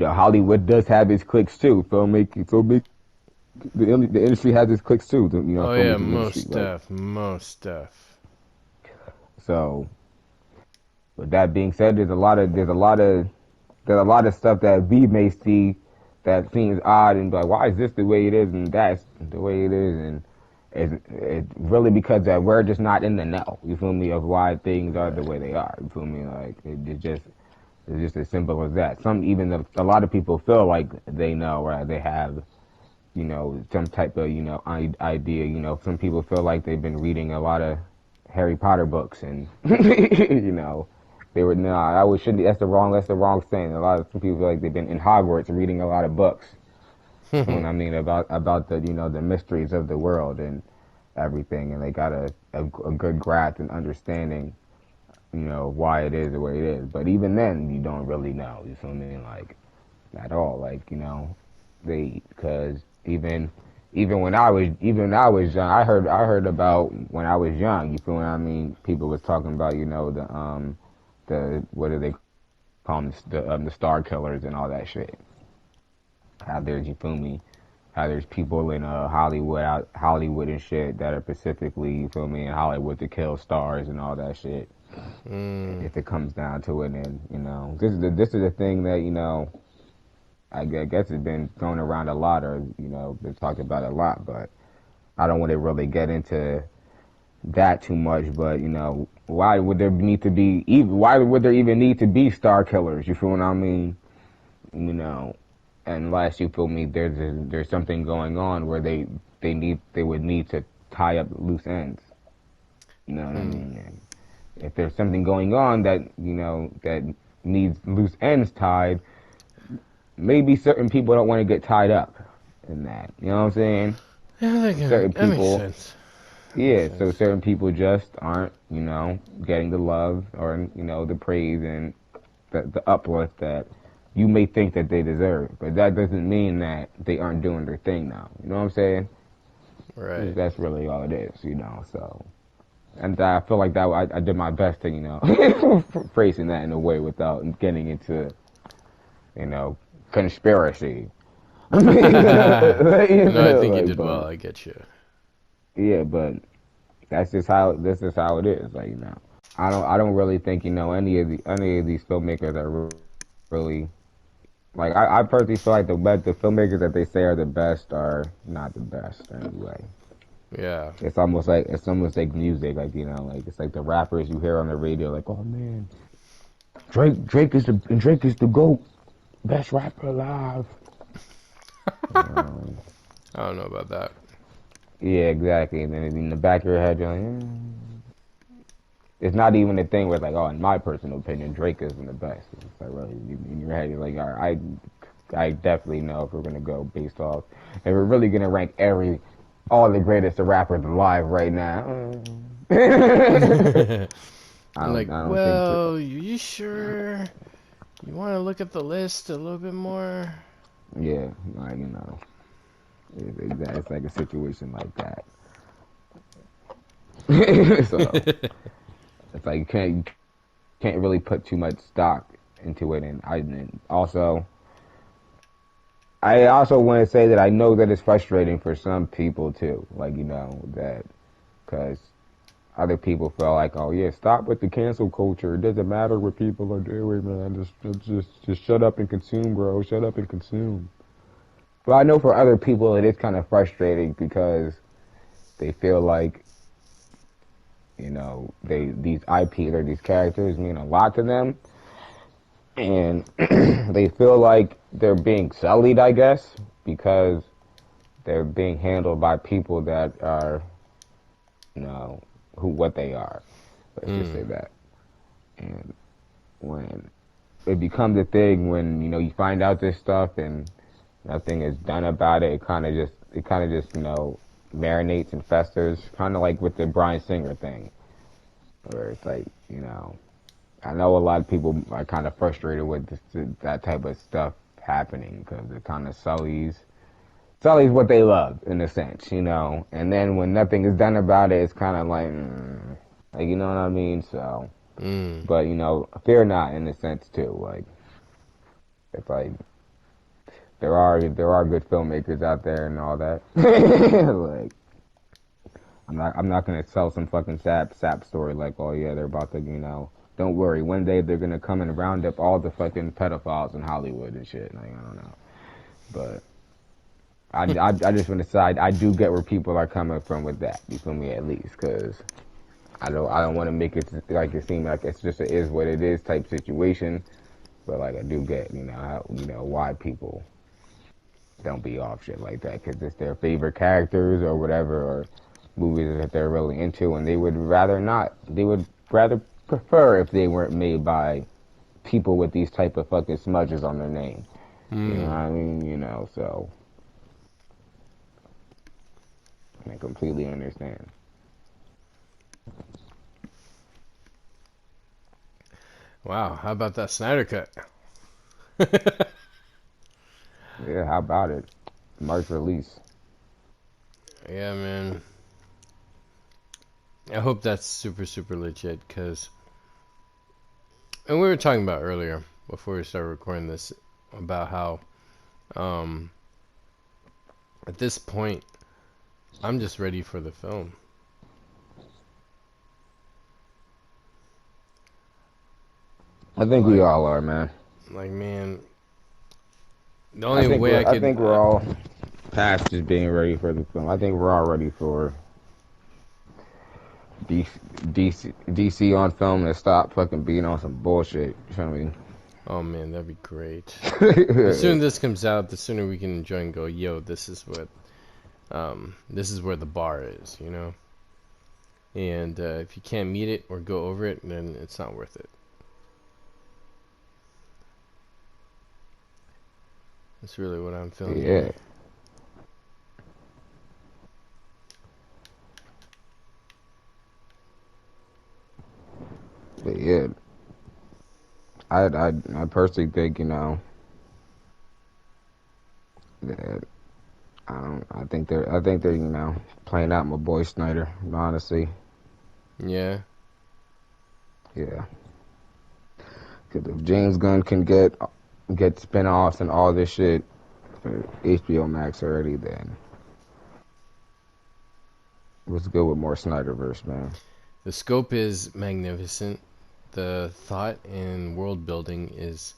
Hollywood does have its cliques too. The industry has its cliques too. The Oh yeah, filmmaking most industry. Like, stuff, most stuff. so with that being said, there's a lot of stuff that we may see that seems odd and be like, why is this the way it is and that's the way it is, and it's really because that we're just not in the know. You feel me? Of why things are the Right. way they are. You feel me? Like, it's just as simple as that. A lot of people feel like they know, or they have some type of idea. Some people feel like they've been reading a lot of Harry Potter books, and they were no. I shouldn't. That's the wrong saying. Some people feel like they've been in Hogwarts reading a lot of books. You know what I mean? About the the mysteries of the world and everything, and they got a good grasp and understanding, why it is the way it is. But even then, you don't really know. You feel me? Like at all. Like because even when I was young, I heard about when I was young. You feel what I mean? People was talking about the what do they call them, the star killers and all that shit. How there's you feel me? How there's people in Hollywood and shit that are specifically, you feel me, in Hollywood to kill stars and all that shit. Mm. If it comes down to it, and this is the thing that I guess it's been thrown around a lot, or been talked about a lot, but I don't want to really get into that too much. But why would there need to be even? Why would there even need to be star killers? You feel what I mean? You know, unless you feel me, there's something going on where they would need to tie up loose ends. You know what I Mm. mean? And if there's something going on that that needs loose ends tied, maybe certain people don't want to get tied up in that. You know what I'm saying? Yeah, Certain that makes people, sense. That makes yeah. So sense. certain people just aren't, getting the love or the praise and the uplift that you may think that they deserve. But that doesn't mean that they aren't doing their thing now. You know what I'm saying? Right. That's really all it is. So, and I feel like that I did my best to, phrasing that in a way without getting into, you know, conspiracy. No, I think you did well. But I get you. yeah, but that's just how it is. Like I don't really think any of these filmmakers are really like I personally feel like the filmmakers that they say are the best are not the best anyway. Yeah. It's almost like music, like like it's like the rappers you hear on the radio, like, oh man, Drake is the GOAT, best rapper alive. Um, I don't know about that. yeah, exactly. And then in the back of your head, you're like, it's not even a thing where it's like, oh, in my personal opinion, Drake isn't the best. It's like really in your head, you're like, all right, I definitely know if we're gonna go based off, and we're really gonna rank all the greatest rappers alive right now. I don't Like, I don't think well, you sure? You want to look at the list a little bit more? yeah, like it's like a situation like that. So it's like you can't really put too much stock into it, and I also want to say that I know that it's frustrating for some people too, like that because other people feel like, oh yeah, stop with the cancel culture. It doesn't matter what people are doing, man. Just shut up and consume, bro. Shut up and consume. But I know for other people it is kind of frustrating because they feel like these IPs or these characters mean a lot to them, and they feel like they're being sullied, I guess, because they're being handled by people that are, who what they are. Let's just say Mm. that. And when it becomes a thing, when you find out this stuff and nothing is done about it, it kind of just marinates and festers, kind of like with the Bryan Singer thing, where it's like I know a lot of people are kind of frustrated with that type of stuff happening because it kind of sullies what they love in a sense, And then when nothing is done about it, it's kind of like you know what I mean. So, Mm. but fear not in a sense too. Like it's like there are good filmmakers out there and all that. Like I'm not gonna tell some fucking sap story like, oh yeah, they're about to don't worry, one day they're gonna come and round up all the fucking pedophiles in Hollywood and shit. Like I don't know, but I just want to say I do get where people are coming from with that. You feel me? At least because I don't want to make it like it seem like it's just a is what it is type situation. But like I do get how why people don't be off shit like that because it's their favorite characters or whatever or movies that they're really into, and they would rather not. They would rather prefer if they weren't made by people with these type of fucking smudges on their name. You know what Mm. I mean? So I completely understand. Wow, how about that Snyder cut? Yeah, how about it? March release. Yeah, man. I hope that's super, super legit, because, and we were talking about earlier, before we started recording this, about how, um, at this point, I'm just ready for the film. I think we Like, all are, man. man, the only way I I could, think we're all past just being ready for the film. I think we're all ready for DC on film to stop fucking being on some bullshit. You feel me? oh man, that'd be great. The sooner this comes out, the sooner we can enjoy and go, yo, this is where the bar is, you know? And if you can't meet it or go over it, then it's not worth it. That's really what I'm feeling Yeah, here. but yeah, I personally think that I don't. I think they're playing out my boy Snyder. Honestly, Yeah, yeah. Because if James Gunn can get spin-offs and all this shit for HBO Max already, then what's good with more Snyderverse, man? the scope is magnificent. The thought and world building is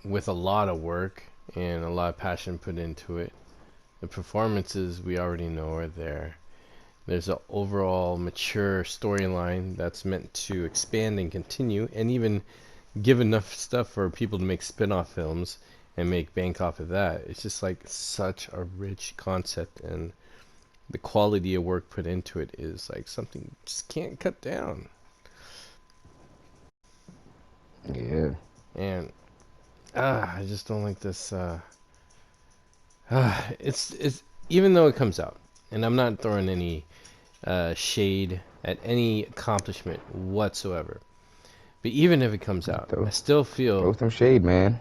with a lot of work and a lot of passion put into it. The performances we already know are there. There's an overall mature storyline that's meant to expand and continue, and even give enough stuff for people to make spin-off films and make bank off of that. It's just like such a rich concept, and the quality of work put into it is like something you just can't cut down. Yeah, And I just don't like this. It's even though it comes out, and I'm not throwing any shade at any accomplishment whatsoever. But even if it comes out, I throw still throw feel. some shade, man.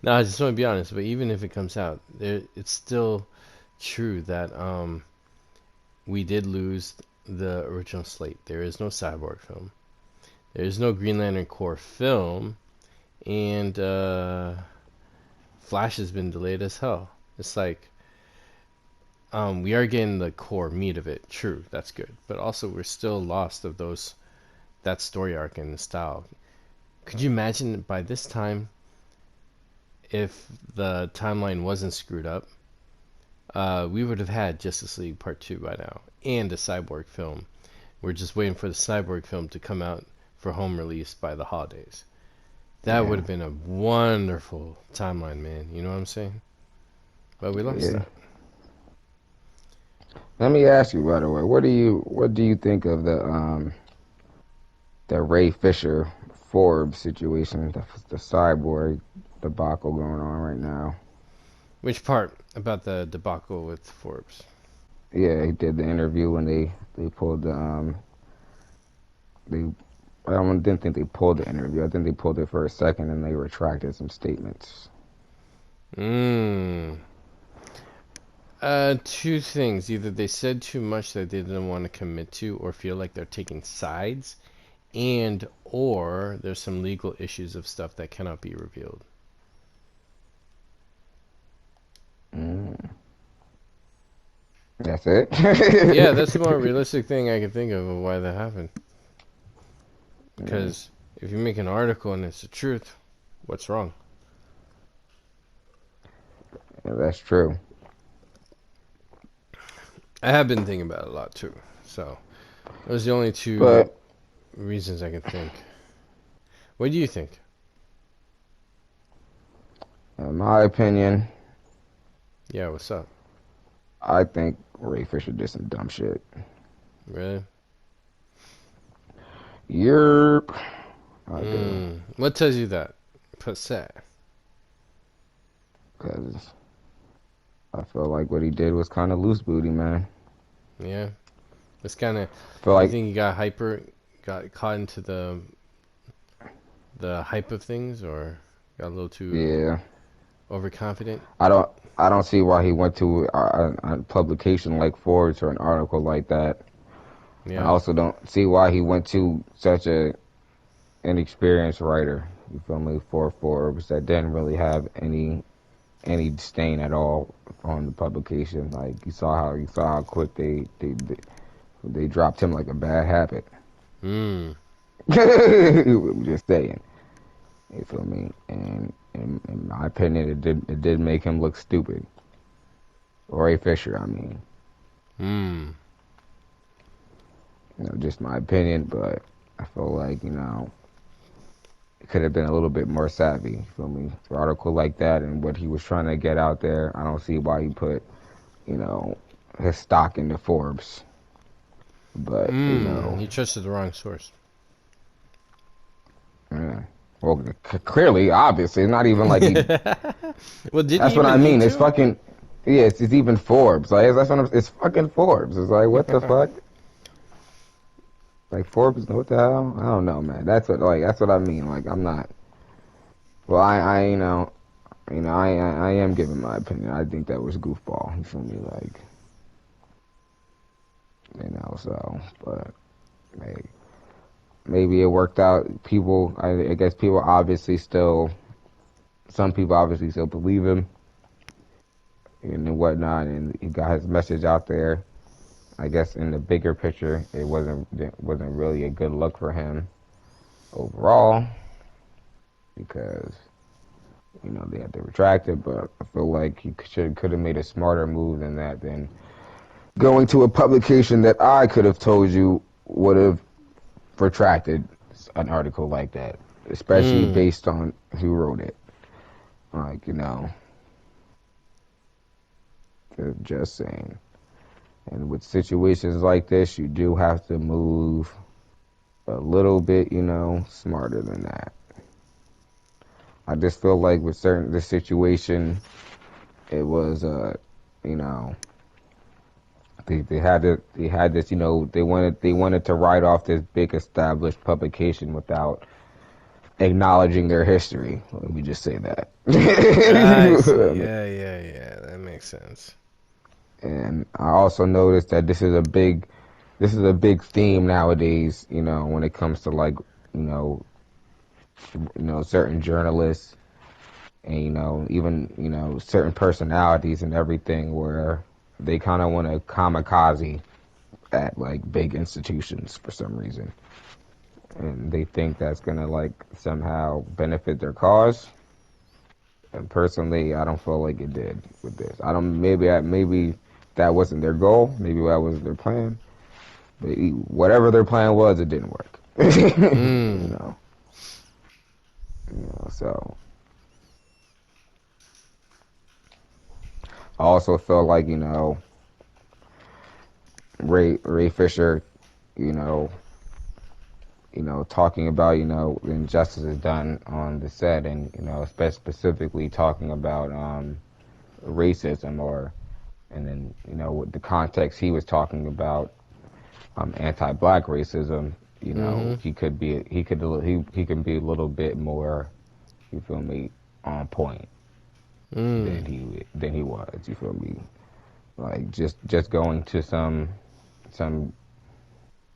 No, I just want to be honest. But even if it comes out, it's still true that we did lose the original slate. There is no Cyborg film. There is no Green Lantern Corps film, and Flash has been delayed as hell. It's like we are getting the core meat of it. True, that's good. But also, we're still lost of those that story arc and the style. Could you imagine by this time if the timeline wasn't screwed up? We would have had Justice League Part 2 by now and a Cyborg film. We're just waiting for the Cyborg film to come out for home release by the holidays. That would Yeah, have been a wonderful timeline, man. You know what I'm saying? But we lost yeah. that. Let me ask you, by the way, what do you think of the Ray Fisher Forbes situation, the cyborg debacle going on right now? Which part about the debacle with Forbes? Yeah, he did the interview when they pulled they didn't think they pulled the interview. I think they pulled it for a second and they retracted some statements. Mmm. Two things. Either they said too much that they didn't want to commit to, or feel like they're taking sides, and or there's some legal issues of stuff that cannot be revealed. Mm, that's it. Yeah, that's the more realistic thing I can think of why that happened. Yeah, Because if you make an article and it's the truth, what's wrong? yeah, that's true. I have been thinking about it a lot too. So those are the only two But reasons I can think. What do you think? in my opinion, Yeah, what's up? I think Ray Fisher did some dumb shit. Really? Yerp, I do. What tells you that? Passat. Because I feel like what he did was kind of loose booty, man. Yeah, it's kind of. I feel You like, think he got caught into the hype of things, or got a little too yeah, overconfident? I don't see why he went to a publication like Forbes or an article like that. I Yeah. also don't see why he went to such a inexperienced writer. You feel me? For Forbes that didn't really have any stain at all on the publication. Like you saw how quick they dropped him like a bad habit. Hmm. Just saying. You feel me? And in my opinion, it did make him look stupid. Ray Fisher, I mean. Hmm. Just my opinion, but I feel like, it could have been a little bit more savvy. You feel me? An article like that and what he was trying to get out there, I don't see why he put, you know, his stock into Forbes. But, Hmm. He trusted the wrong source. yeah. Well, clearly, obviously, it's not even like he. Well, did he That's what I even need mean. It's to? fucking. Yeah, it's even Forbes. Like that's what it's fucking Forbes. It's like what the fuck? Like Forbes, what the hell? I don't know, man. That's what I mean. Like I'm not. Well, I am giving my opinion. I think that was goofball. You feel me? Like, so, but maybe it worked out. I guess some people obviously still believe him and whatnot, and he got his message out there. I guess in the bigger picture, it wasn't really a good look for him overall because they had to retract it. But I feel like he could have made a smarter move than that. Than going to a publication that I could have told you would have retracted an article like that, especially Hmm. based on who wrote it. Like, just saying. And with situations like this, you do have to move a little bit, smarter than that. I just feel like with this situation, it was, you know, they had this, they wanted to write off this big established publication without acknowledging their history. Let me just say that. I see. Yeah, yeah, yeah. That makes sense. And I also noticed that this is a big theme nowadays, when it comes to like, you know, certain journalists and even certain personalities and everything where they kind of want to kamikaze at like big institutions for some reason, and they think that's gonna like somehow benefit their cause. And personally, I don't feel like it did with this. I don't. Maybe that wasn't their goal. Maybe that was their plan. But whatever their plan was, it didn't work. Hmm. So I also felt like Ray Fisher, you know, talking about injustices done on the set, and specifically talking about racism, or and then with the context he was talking about anti-black racism. Mm-hmm. He can be a little bit more, you feel me, on point Mm. than he was. You feel me? Like just going to some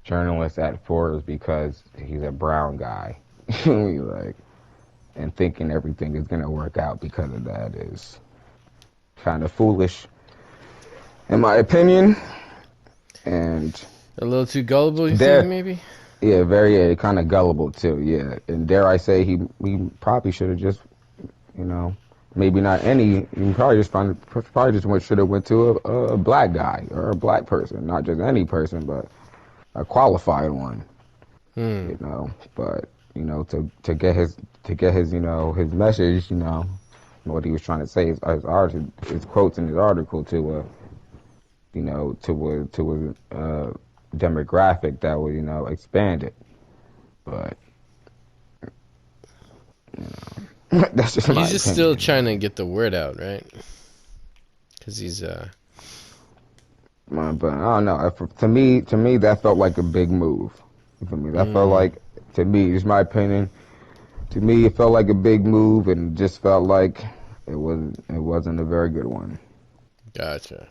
journalist at Forbes because he's a brown guy. Like, and thinking everything is gonna work out because of that is kind of foolish, in my opinion. And A little too gullible, you think, there, maybe? yeah, very kind of gullible too. Yeah, and dare I say he probably should have just you know maybe not any. He probably just should have went to a black guy or a black person, not just any person, but a qualified one. Hmm. But to get his his message, what he was trying to say, his quotes in his article to a demographic that would expand it. But that's just my He's just still opinion. trying to get the word out, right? because he's But I don't know. To me, that felt like a big move. You feel me? That felt mm, like, to me, it's my opinion. To me, it felt like a big move, and just felt like it wasn't a very good one. gotcha.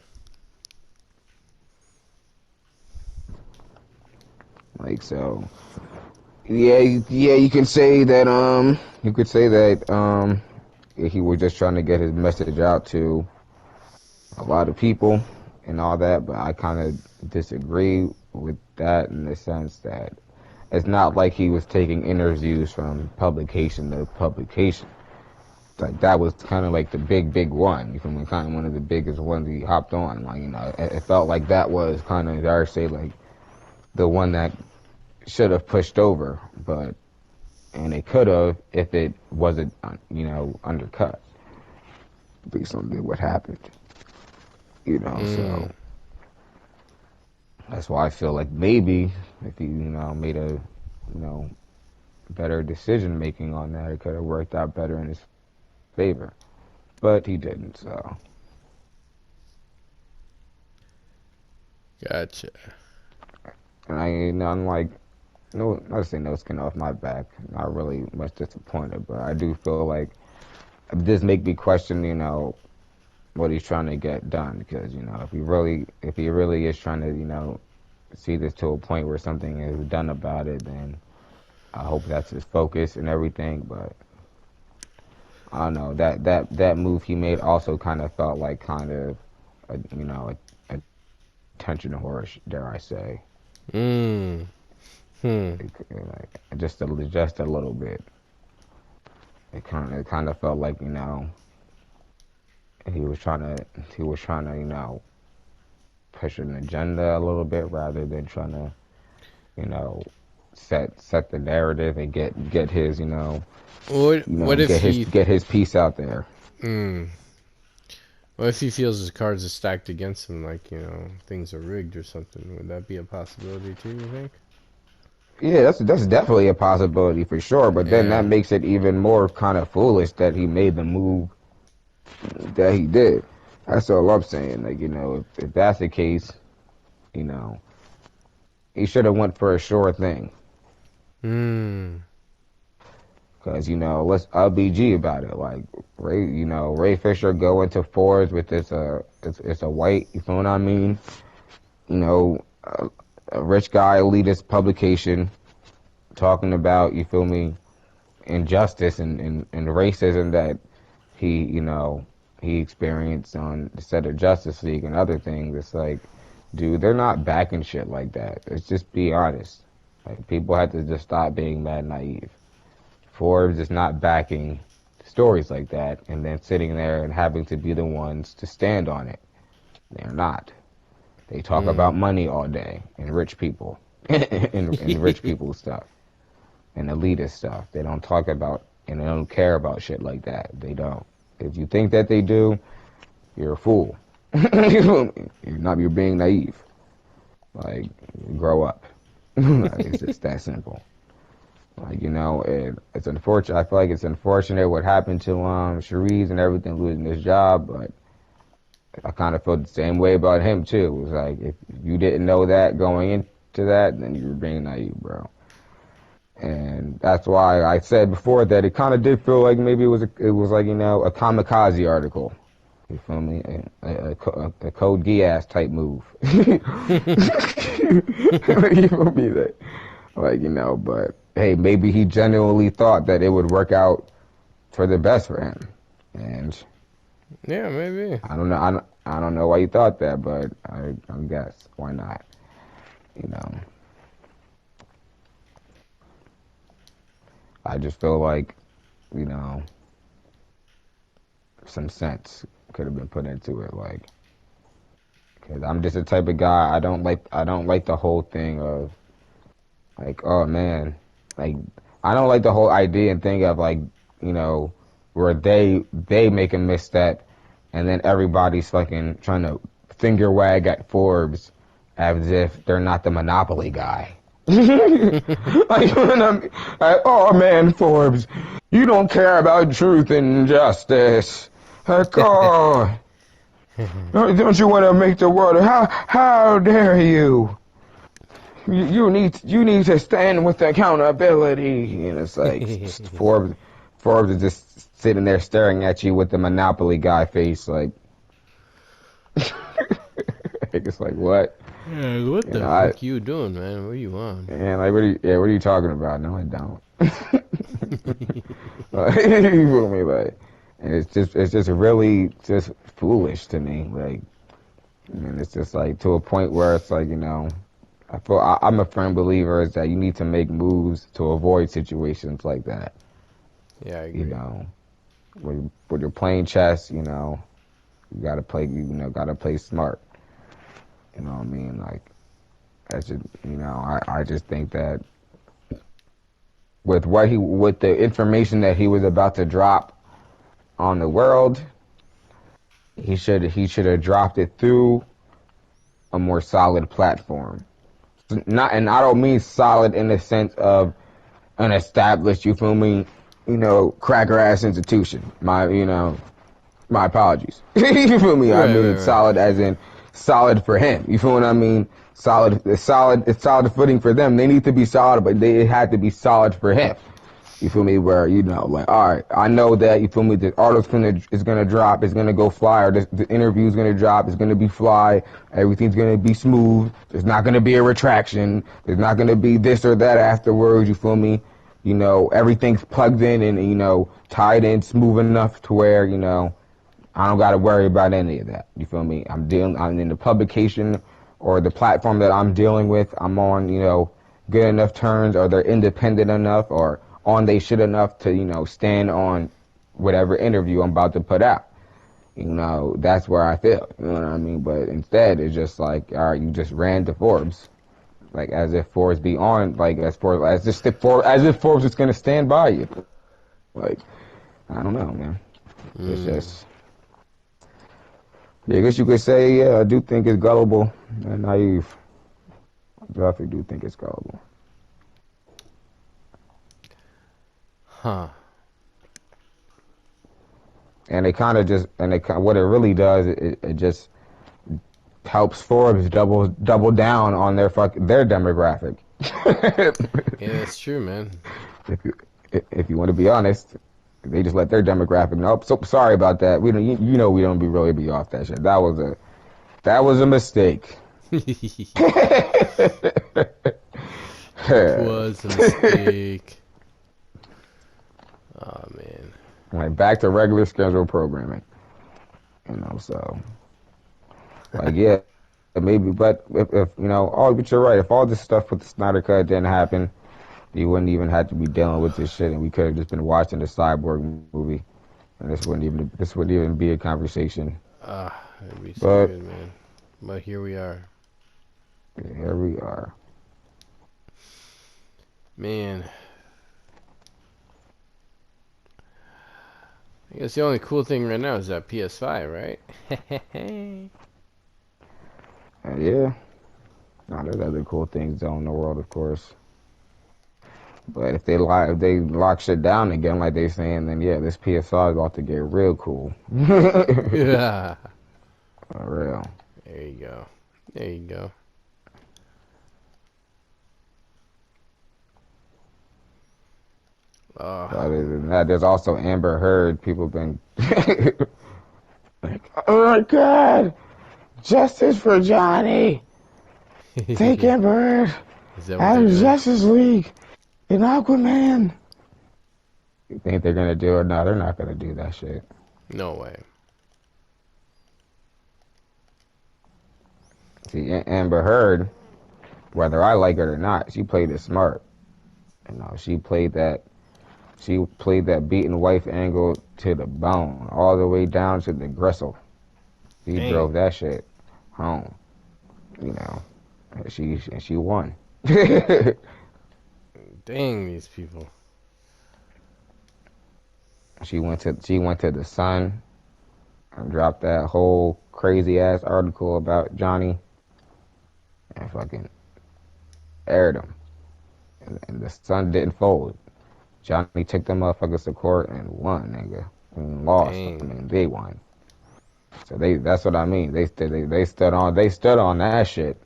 Like so, yeah, yeah. You could say that he was just trying to get his message out to a lot of people and all that. But I kind of disagree with that in the sense that it's not like he was taking interviews from publication to publication. Like that was kind of like the big one. You feel me? Kind of one of the biggest ones he hopped on. Like it felt like that was kind of, I say, like the one that should have pushed over, but and it could have if it wasn't, undercut based on what happened. So Mm, that's why I feel like maybe if he, made a, better decision making on that, it could have worked out better in his favor. But he didn't. So gotcha. and I'm like, no, not to say no skin off my back. Not really much disappointed, but I do feel like this make me question, what he's trying to get done. Because if he really is trying to, see this to a point where something is done about it, then I hope that's his focus and everything. But I don't know, that move he made also kind of felt like kind of, a attention whore, dare I say, Mm, hmm. like just a little bit. It kind of felt like, he was trying to, push an agenda a little bit rather than trying to, you know set the narrative and get his, What if he? get his piece out there. Mm, what if he feels his cards are stacked against him? Like things are rigged or something. Would that be a possibility too? You think? Yeah, that's definitely a possibility for sure. But then that Yeah. makes it even more kind of foolish that he made the move that he did. That's all I'm saying. Like, if that's the case, you know, he should have went for a sure thing. Mm. Cause let's LBG about it. Like Ray Fisher go into Forbes with this it's a white, you feel what I mean? A rich guy elitist publication talking about, you feel me, injustice and racism that he experienced on the set of Justice League and other things. It's like, dude, they're not backing shit like that. Let's just be honest. Like, people have to just stop being mad naive. Forbes is not backing stories like that and then sitting there and having to be the ones to stand on it. They're not. They talk about Mm. money all day and rich people and rich people stuff and elitist stuff. They don't talk about and they don't care about shit like that. They don't. If you think that they do, you're a fool. You're being naive. Like, grow up. It's just that simple. Like, it's unfortunate. I feel like it's unfortunate what happened to Sharice and everything, losing his job, but I kind of felt the same way about him too. It was like, if you didn't know that going into that, then you were being naive, bro. And that's why I said before that it kind of did feel like maybe it was like, a kamikaze article. You feel me? A Code Geass type move. You feel me? That, like, but hey, maybe he genuinely thought that it would work out for the best for him. And Yeah, maybe. I don't know. I don't know why you thought that, but I guess why not? You know, I just feel like, you know, some sense could have been put into it, like, because I'm just the type of guy I don't like the whole thing of like, oh man, like, I don't like the whole idea and thing of like, where they make a misstep and then everybody's fucking trying to finger wag at Forbes as if they're not the monopoly guy. Like, when I'm like, oh man, Forbes, you don't care about truth and justice. Like, oh, Don't you want to make the world? How dare you? You need to stand with accountability. And it's like Forbes is just sitting there staring at you with the Monopoly guy face, like it's like what? Yeah, what You the know, fuck you doing, man? What are you on? and like what are you talking about? No, I don't. You feel me? Like, and it's just really just foolish to me. Like, and it's just like to a point where it's like, I'm a firm believer is that you need to make moves to avoid situations like that. Yeah, I You agree. know, when you're playing chess, you gotta play, gotta play smart. You know what I mean? Like, that's just, I just think that with the information that he was about to drop on the world, he should have dropped it through a more solid platform. Not, and I don't mean solid in the sense of an established, you feel me, cracker ass institution. My apologies. You feel me? I Right, mean right, right. solid as in solid for him. You feel what I mean? It's solid footing for them. They need to be solid, but it had to be solid for him. You feel me? Where, like, all right, I know that, you feel me, the article is gonna drop, it's gonna go fly, or the interview is gonna drop, it's gonna be fly, everything's gonna be smooth, there's not gonna be a retraction, there's not gonna be this or that afterwards, you feel me? Everything's plugged in and, tied in smooth enough to where, I don't gotta worry about any of that. You feel me? I'm in the publication or the platform that I'm dealing with, I'm on, good enough terms, or they're independent enough, or on they shit enough to, stand on whatever interview I'm about to put out. That's where I feel. You know what I mean? But instead, it's just like, all right, you just ran to Forbes, like as if Forbes be on, like as if Forbes is gonna stand by you. Like, I don't know, man. It's Mm. just, yeah, I guess you could say, yeah, I do think it's gullible and naive. I definitely do think it's gullible. Huh. And they kind of just, what it really does, it just helps Forbes double down on their demographic. Yeah, that's true, man. if you if you want to be honest, they just let their demographic know. So sorry about that. We don't, we don't really be off that shit. That was a mistake. It was a mistake. Oh man. Like back to regular schedule programming. So like, yeah, maybe, but if oh, but you're right. If all this stuff with the Snyder Cut didn't happen, you wouldn't even have to be dealing with this shit, and we could have just been watching the Cyborg movie, and this wouldn't even be a conversation. Ah, it'd be so But good, man. But here we are. here we are. Man, I guess the only cool thing right now is that PS5, right? Yeah. Now there's other cool things though in the world, of course. But if they lock shit down again, like they saying, then yeah, this PS5 is about to get real cool. For Yeah. real. There you go. There you go. Oh. Other than that, there's also Amber Heard. People been like, oh my god, justice for Johnny. Take Is Amber Heard that what out they're of doing? Justice League in Aquaman. You think they're gonna do it? No, they're not gonna do that shit. No way. See, Amber Heard, whether I like it or not, she played it smart. She played that. She played that beaten wife angle to the bone, all the way down to the gristle. She Dang. drove that shit home. You know, and she won. She Dang these people. went to the Sun and dropped that whole crazy ass article about Johnny and fucking aired him. And the Sun didn't fold. Johnny took them motherfuckers to court and won, nigga. And lost. I Dang. mean, they won. So that's what I mean. They stood on that shit.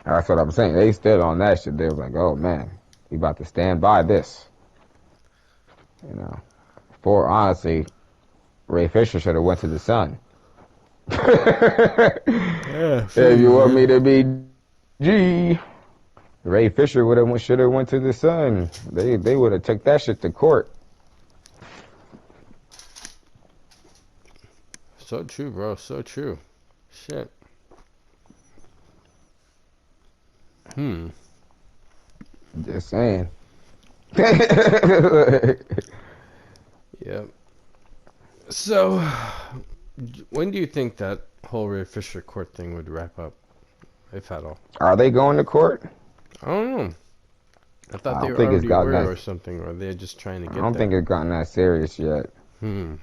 That's what I'm saying. They stood on that shit. They was like, oh man, we about to stand by this. You know, for honestly, Ray Fisher should have went to the sun. Yeah, I feel If you, you want man. me to be G, Ray Fisher should have went to the sun. They would have took that shit to court. So true, bro. So true. Shit. Hmm. Just saying. Yep. So, when do you think that whole Ray Fisher court thing would wrap up, if at all? Are they going to court? I don't know. I thought I they don't were think it's already gotten aware that. or something, or they're just trying to I get don't think there. it's gotten that serious yet. Hmm.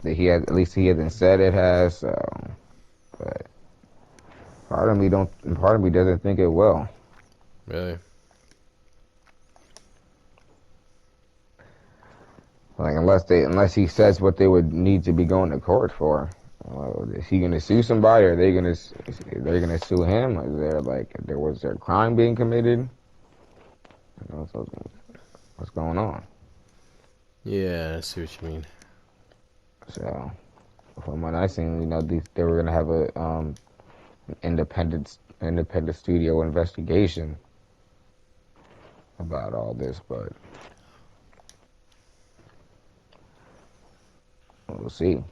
That he has, at least he hasn't said it has. So, but part of me doesn't think it will. Really? Like unless he says what they would need to be going to court for. Is he gonna sue somebody? Or are they gonna sue him? Is there was there a crime being committed? So what's going on? Yeah, I see what you mean. So from what I seen, they were gonna have a independent studio investigation about all this, but we'll see.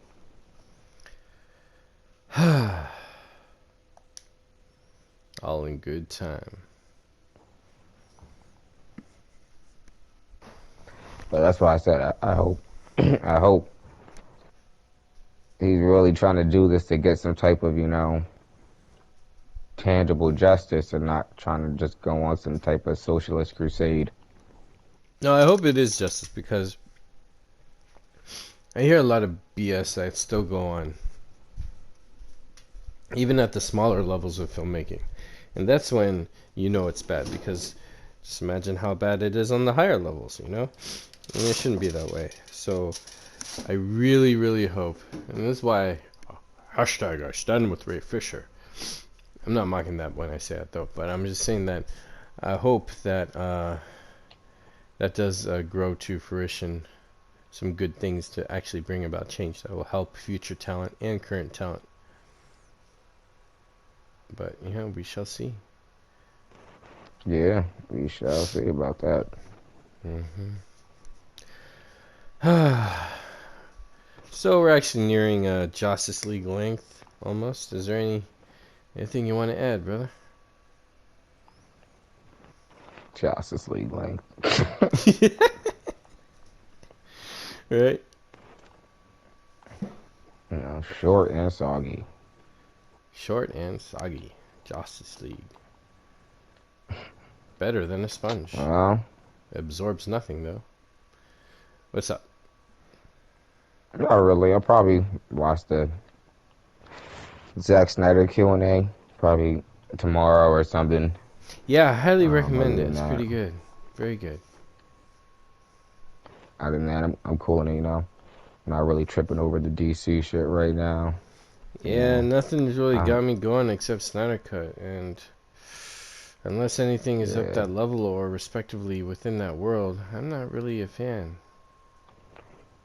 All in good time. But that's why I said I hope I hope he's really trying to do this to get some type of tangible justice and not trying to just go on some type of socialist crusade. No, I hope it is justice because I hear a lot of BS that still go on, even at the smaller levels of filmmaking. And that's when you know it's bad because just imagine how bad it is on the higher levels, you know? And it shouldn't be that way. So I really, really hope, and this is why hashtag I stand with Ray Fisher. I'm not mocking that when I say it though, but I'm just saying that I hope that that does grow to fruition some good things to actually bring about change that will help future talent and current talent. But we shall see. Yeah, we shall see about that. Mm-hmm. So we're actually nearing Justice League length almost. Is there anything you want to add, brother? Justice League length. Right? Short and soggy. Short and soggy. Justice League. Better than a sponge. Well, Absorbs nothing though. What's up? not really. I'll probably watch the Zack Snyder Q&A probably tomorrow or something. Yeah, I highly recommend Other it. than It's that, pretty good. Very good. I'm cool, not really tripping over the DC shit right now. You Yeah, know, nothing's really I, got me going except Snyder Cut, and unless anything is up yeah, that level or respectively within that world, I'm not really a fan.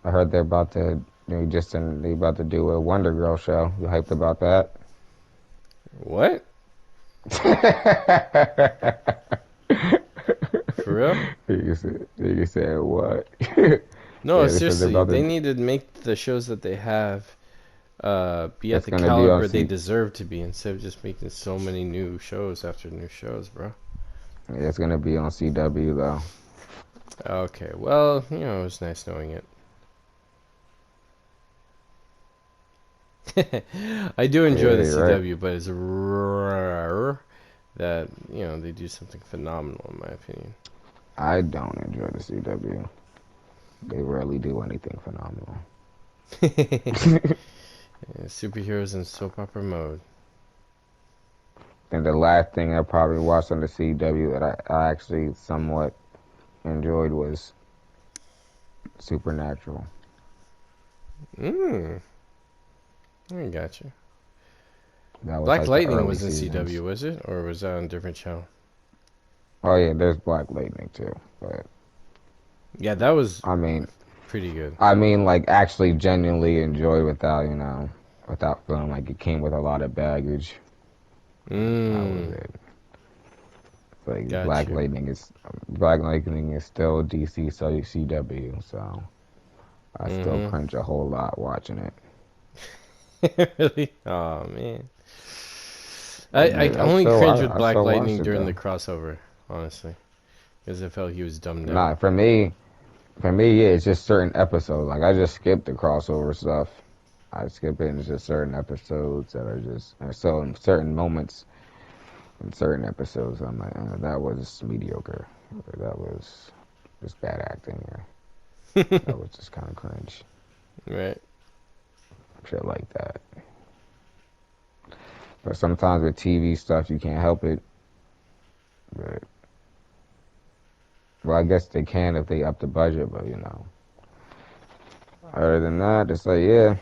I heard they're about to they about to do a Wonder Girl show. You hyped about that? What? For real? You said what? No, Yeah, they said they're seriously, about they to. need to make the shows that they have be at It's the gonna be on caliber they C. deserve to be instead of just making so many new shows after new shows, bro. It's gonna be on CW though. Okay, well, it was nice knowing it. I do enjoy the Yeah, right. CW, but it's rare that they do something phenomenal in my opinion. I don't enjoy the CW. They rarely do anything phenomenal. Yeah, superheroes in soap opera mode. And the last thing I probably watched on the CW that I actually somewhat enjoyed was Supernatural. Mm, I got you. That was Black like the Lightning early was in seasons. CW, was it, or was that on a different channel? Oh yeah, there's Black Lightning too. But Yeah, that was I mean, pretty good. like actually genuinely enjoyed without without feeling like it came with a lot of baggage. That was Mm, it. Like got you. Black Lightning is still DC CW, so I still Mm-hmm. cringe a whole lot watching it. Really? Oh man. I only cringe with I Black still watched Lightning it during the though. crossover, honestly, because I felt he was dumbed down. Nah, for me, yeah, it's just certain episodes. Like I just skip the crossover stuff. I skip it, and it's just certain episodes that are just so in certain moments in certain episodes. I'm like, that was mediocre. That was just bad acting. Or that was just kind of cringe. Right. Shit like that. But sometimes with TV stuff, you can't help it. But well, I guess they can if they up the budget. But other than that, it's like yeah,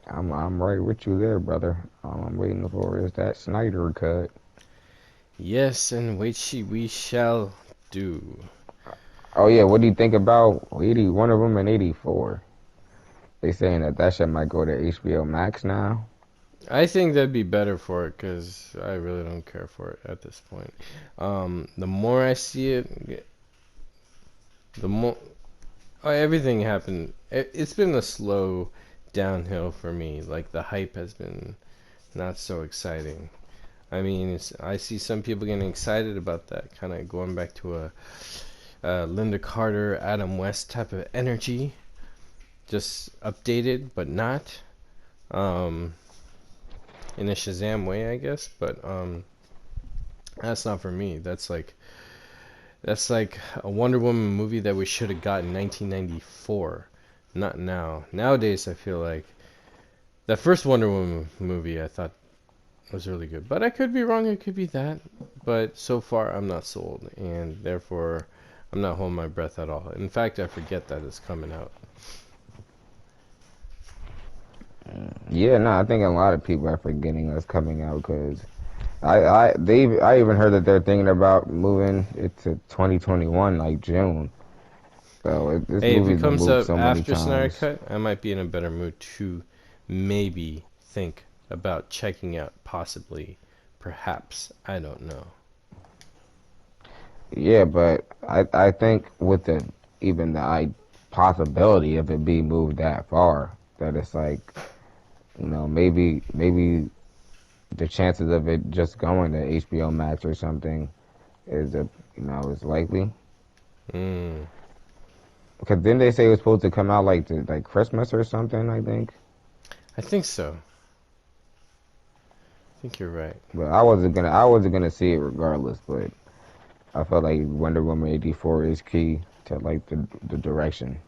I'm right with you there, brother. All I'm waiting for is that Snyder cut. Yes, and we shall do. Oh yeah, what do you think about 81 of them in 84? They saying that shit might go to HBO Max now. I think that'd be better for it because I really don't care for it at this point. The more I see it, the more everything happened. It's been a slow downhill for me. Like the hype has been not so exciting. I mean, I see some people getting excited about that, kind of going back to a Linda Carter, Adam West type of energy, just updated but not. Um, in a Shazam way, I guess. But that's not for me. That's like a Wonder Woman movie that we should have got in 1994, not now. Nowadays, I feel like that first Wonder Woman movie I thought was really good, but I could be wrong. It could be that, but so far I'm not sold, and therefore I'm not holding my breath at all. In fact, I forget that it's coming out. Yeah, no, I think a lot of people are forgetting us coming out because I even heard that they're thinking about moving it to 2021, like June. So this Hey, if it movie's been comes moved up so many after Snyder times. Cut, I might be in a better mood to maybe think about checking out possibly, perhaps, I don't know. Yeah, but I think with the even the possibility of it being moved that far, that it's like maybe the chances of it just going to HBO Max or something is is likely. Mm, Because then they say it was supposed to come out like Christmas or something, I think. I think so. I think you're right. But I wasn't gonna see it regardless. But I felt like Wonder Woman 84 is key to like the direction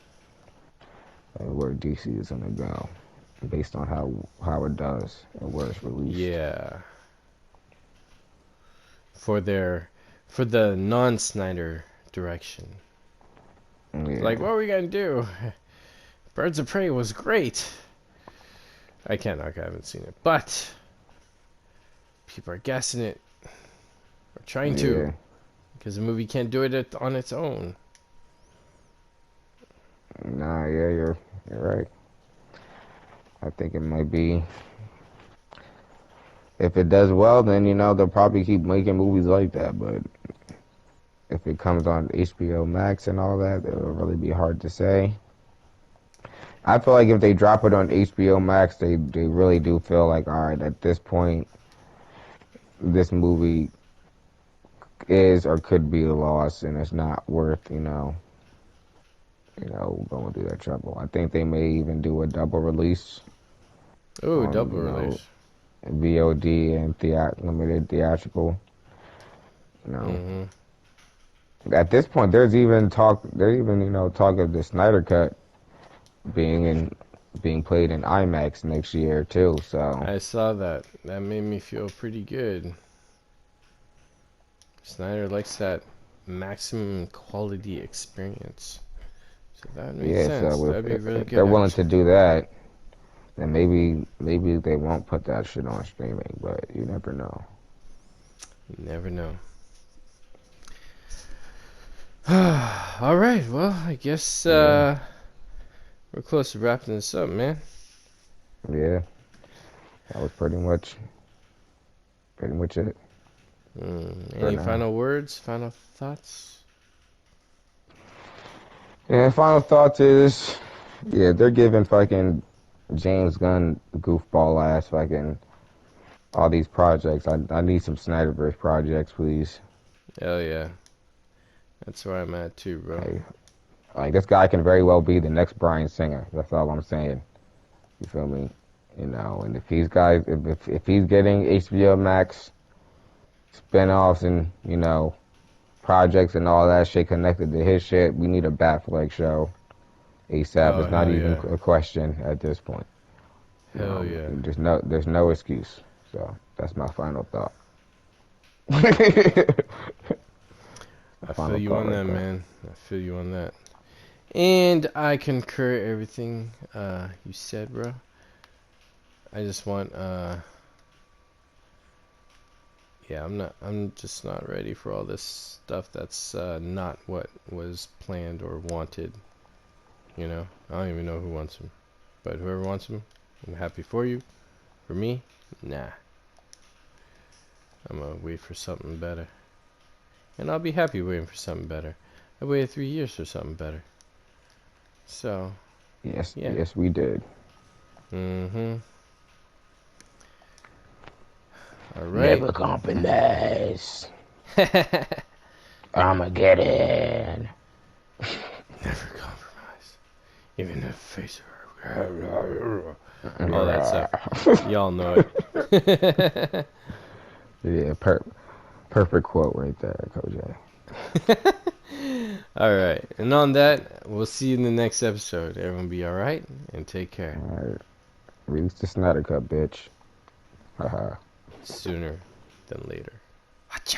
of where DC is gonna go, based on how it does and where it's released. Yeah, for their for the non-Snyder direction. Like, Yeah, what are we gonna do? Birds of Prey was great. I can't. I haven't seen it, but people are guessing it or trying to yeah. because the movie can't do it on its own. Nah, yeah, you're right. I think it might be. If it does well, then they'll probably keep making movies like that. But if it comes on HBO Max and all that, it'll really be hard to say. I feel like if they drop it on HBO Max, they really do feel like, all right, at this point, this movie is or could be a loss, and it's not worth, going through that trouble. I think they may even do a double release Oh, on, double release. VOD and limited theatrical. You know, Mm-hmm. at this point, there's even talk of the Snyder cut being in being played in IMAX next year too. So I saw that. That made me feel pretty good. Snyder likes that maximum quality experience. So that would make yeah, sense. so That'd be really if good, they're willing to actually. do that, then maybe they won't put that shit on streaming. But you never know. You never know. All right. Well, I guess Yeah, we're close to wrapping this up, man. yeah, that was pretty much it for Any now. final words? Final thoughts? Yeah, final thoughts is, yeah, they're giving fucking James Gunn goofball ass fucking all these projects. I need some Snyderverse projects, please. Hell yeah. That's where I'm at too, bro. Like, like this guy can very well be the next Bryan Singer. That's all I'm saying. You feel me? You know, and if he's getting HBO Max spinoffs and projects and all that shit connected to his shit, we need a Batfleck show ASAP. Oh, It's not hell even yeah. a question at this point. Hell yeah. There's no excuse. So that's my final thought. My I feel final you thought on right that, there. man. I feel you on that. And I concur everything you said, bro. I just want yeah, I'm just not ready for all this stuff that's not what was planned or wanted, you know? I don't even know who wants them. But whoever wants them, I'm happy for you. For me, nah. I'm gonna wait for something better. And I'll be happy waiting for something better. I waited 3 years for something better. So, Yes, yeah. yes, we did. Mm-hmm. Alright. Never compromise. Never Armageddon. compromise. Even in the face of all that stuff. Y'all know it. Yeah, perfect quote right there, Kojay. Alright. And on that, we'll see you in the next episode. Everyone be alright and take care. All right, release the Snyder Cut, bitch. Haha. Sooner than later. Hacha!